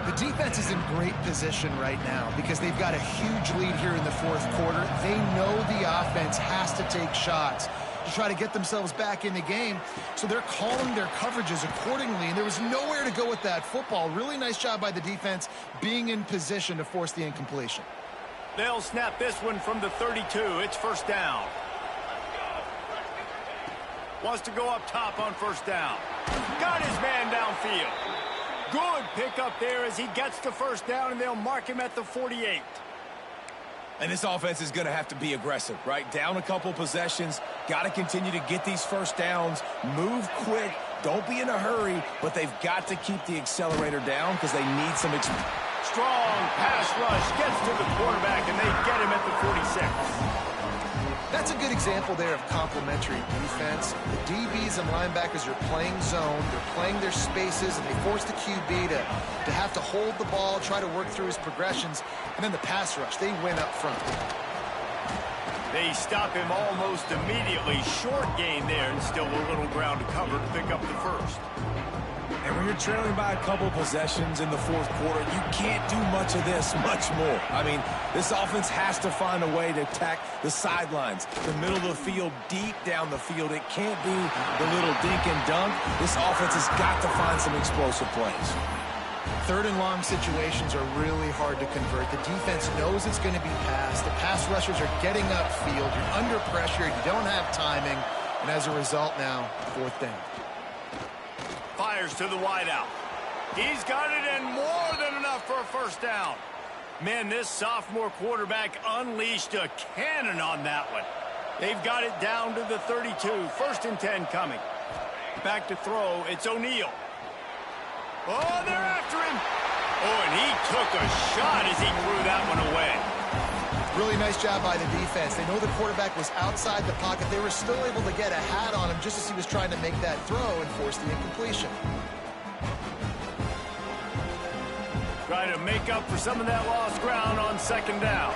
The defense is in great position right now because they've got a huge lead here in the fourth quarter. They know the offense has to take shots to try to get themselves back in the game, so they're calling their coverages accordingly, and there was nowhere to go with that football. Really nice job by the defense being in position to force the incompletion. They'll snap this one from the 32. It's 1st down. Wants to go up top on 1st down. Got his man downfield. Good pickup there as he gets the 1st down, and they'll mark him at the 48. And this offense is going to have to be aggressive, right? Down a couple possessions, got to continue to get these 1st downs, move quick, don't be in a hurry, but they've got to keep the accelerator down because they need some experience. Strong pass rush gets to the quarterback, and they get him at the 46. That's a good example there of complementary defense. The DBs and linebackers are playing zone, they're playing their spaces, and they force the QB to have to hold the ball, try to work through his progressions, and then the pass rush, they win up front. They stop him almost immediately. Short gain there, and still a little ground to cover to pick up the 1st. And when you're trailing by a couple possessions in the fourth quarter, you can't do much of this, much more. I mean, this offense has to find a way to attack the sidelines, the middle of the field, deep down the field. It can't be the little dink and dunk. This offense has got to find some explosive plays. 3rd and long situations are really hard to convert. The defense knows it's going to be passed. The pass rushers are getting upfield. You're under pressure. You don't have timing. And as a result now, 4th down. Fires to the wideout. He's got it and more than enough for a first down. Man, this sophomore quarterback unleashed a cannon on that one. They've got it down to the 32. 1st and 10 coming. Back to throw. It's O'Neal. Oh, they're after him. Oh, and he took a shot as he threw that one away. Really nice job by the defense. They know the quarterback was outside the pocket. They were still able to get a hat on him just as he was trying to make that throw and force the incompletion. Try to make up for some of that lost ground on 2nd down.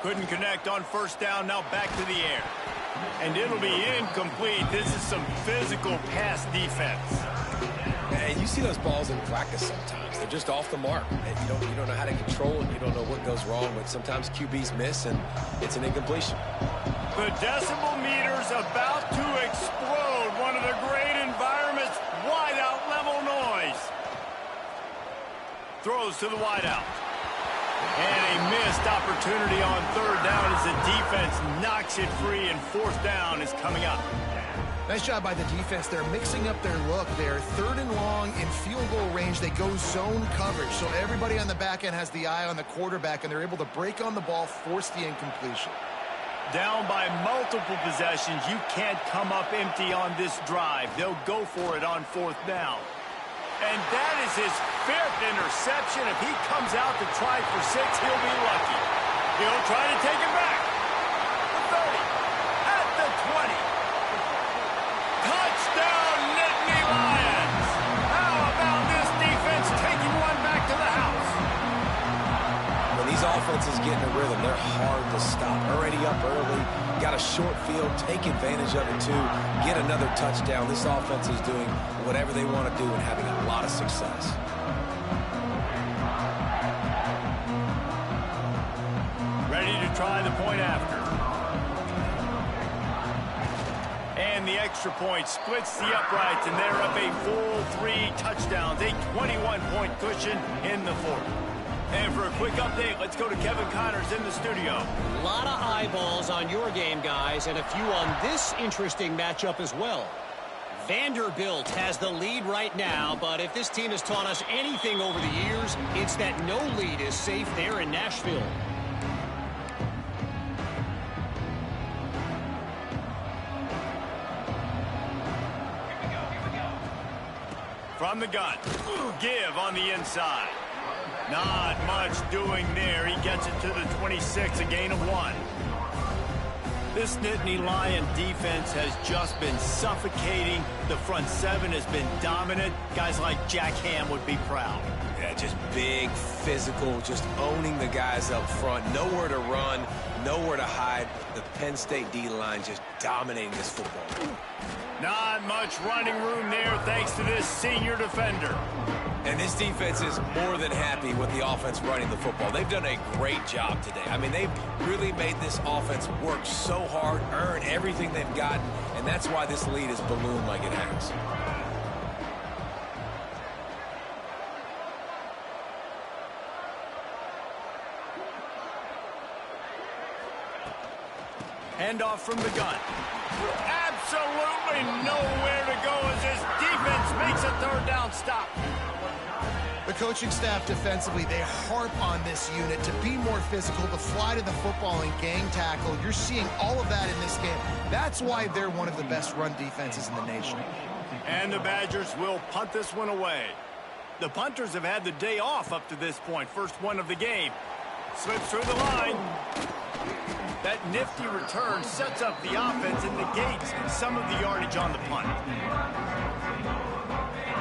Couldn't connect on 1st down. Now back to the air. And it'll be incomplete. This is some physical pass defense. And you see those balls in practice sometimes. They're just off the mark. And you don't know how to control it. You don't know what goes wrong. But sometimes QBs miss, and it's an incompletion. The decibel meter's about to explode. One of the great environments. Wideout level noise. Throws to the wideout. And a missed opportunity on 3rd down as the defense knocks it free, and 4th down is coming up. Nice job by the defense. They're mixing up their look. They're 3rd and long in field goal range. They go zone coverage. So everybody on the back end has the eye on the quarterback, and they're able to break on the ball, force the incompletion. Down by multiple possessions. You can't come up empty on this drive. They'll go for it on 4th down. And that is his 5th interception. If he comes out to try for 6, he'll be lucky. He'll try to take it back. The 30. At the 20. Touchdown, Nittany Lions. How about this defense taking one back to the house? When these offenses get in a rhythm, they're hard to stop. Already up early, got a short field, take advantage of it too, get another touchdown. This offense is doing whatever they want to do and having a lot of success. Ready to try the point after. And the extra point splits the uprights, and they're up a full 3 touchdowns, a 21-point cushion in the 4th. And for a quick update, let's go to Kevin Connors in the studio. A lot of eyeballs on your game, guys, and a few on this interesting matchup as well. Vanderbilt has the lead right now, but if this team has taught us anything over the years, it's that no lead is safe there in Nashville. From the gun, give on the inside. Not much doing there. He gets it to the 26, a gain of 1. This Nittany Lion defense has just been suffocating. The front 7 has been dominant. Guys like Jack Ham would be proud. Yeah, just big, physical, just owning the guys up front. Nowhere to run, nowhere to hide. The Penn State D-line just dominating this football. Not much running room there thanks to this senior defender. And this defense is more than happy with the offense running the football. They've done a great job today. I mean, they've really made this offense work so hard, earn everything they've gotten, and that's why this lead is ballooned like it has. Handoff from the gun. Absolutely nowhere to go as this defense makes a 3rd down stop. The coaching staff defensively, they harp on this unit to be more physical, to fly to the football and gang tackle. You're seeing all of that in this game. That's why they're one of the best run defenses in the nation. And the Badgers will punt this one away. The punters have had the day off up to this point. First one of the game. Slips through the line. That nifty return sets up the offense and negates some of the yardage on the punt.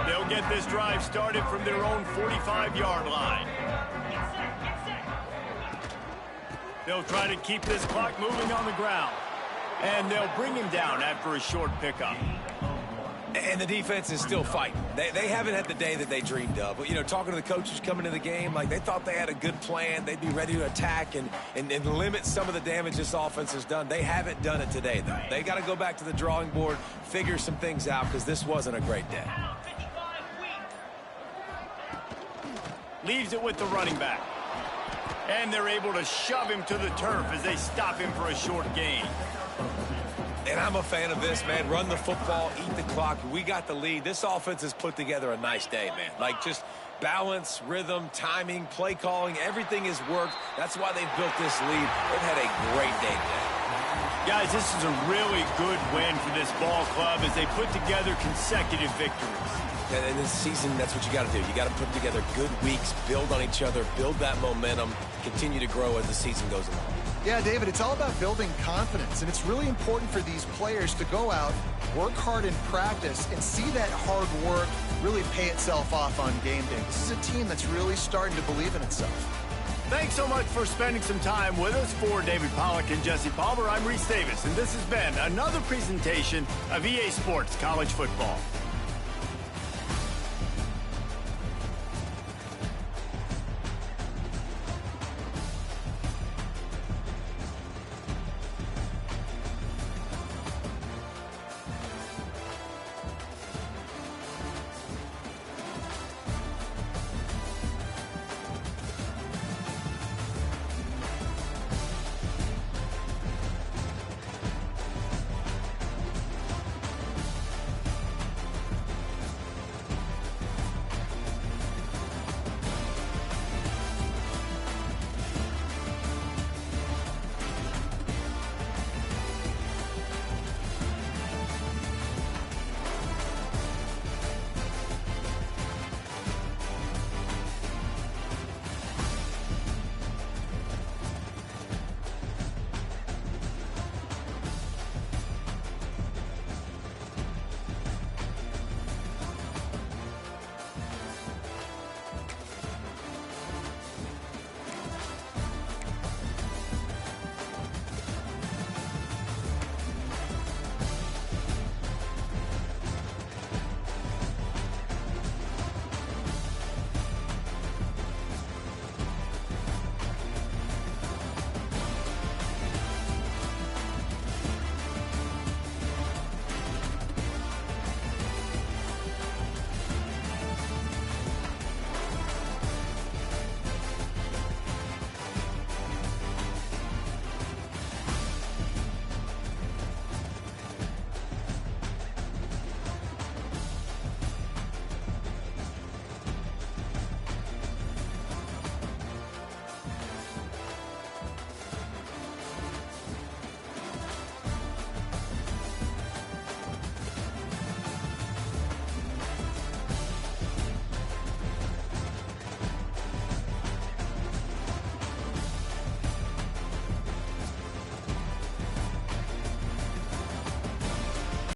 They'll get this drive started from their own 45-yard line. They'll try to keep this clock moving on the ground. And they'll bring him down after a short pickup. And the defense is still fighting. They haven't had the day that they dreamed of. But, you know, talking to the coaches coming to the game, like they thought they had a good plan. They'd be ready to attack and limit some of the damage this offense has done. They haven't done it today, though. They got to go back to the drawing board, figure some things out, because this wasn't a great day. Leaves it with the running back. And they're able to shove him to the turf as they stop him for a short gain. And I'm a fan of this, man. Run the football, eat the clock. We got the lead. This offense has put together a nice day, man. Like, just balance, rhythm, timing, play calling, everything has worked. That's why they've built this lead. They've had a great day today. Guys, this is a really good win for this ball club as they put together consecutive victories. And in this season, that's what you got to do. You got to put together good weeks, build on each other, build that momentum, continue to grow as the season goes along. Yeah, David, it's all about building confidence, and it's really important for these players to go out, work hard in practice, and see that hard work really pay itself off on game day. This is a team that's really starting to believe in itself. Thanks so much for spending some time with us. For David Pollack and Jesse Palmer, I'm Reese Davis, and this has been another presentation of EA Sports College Football.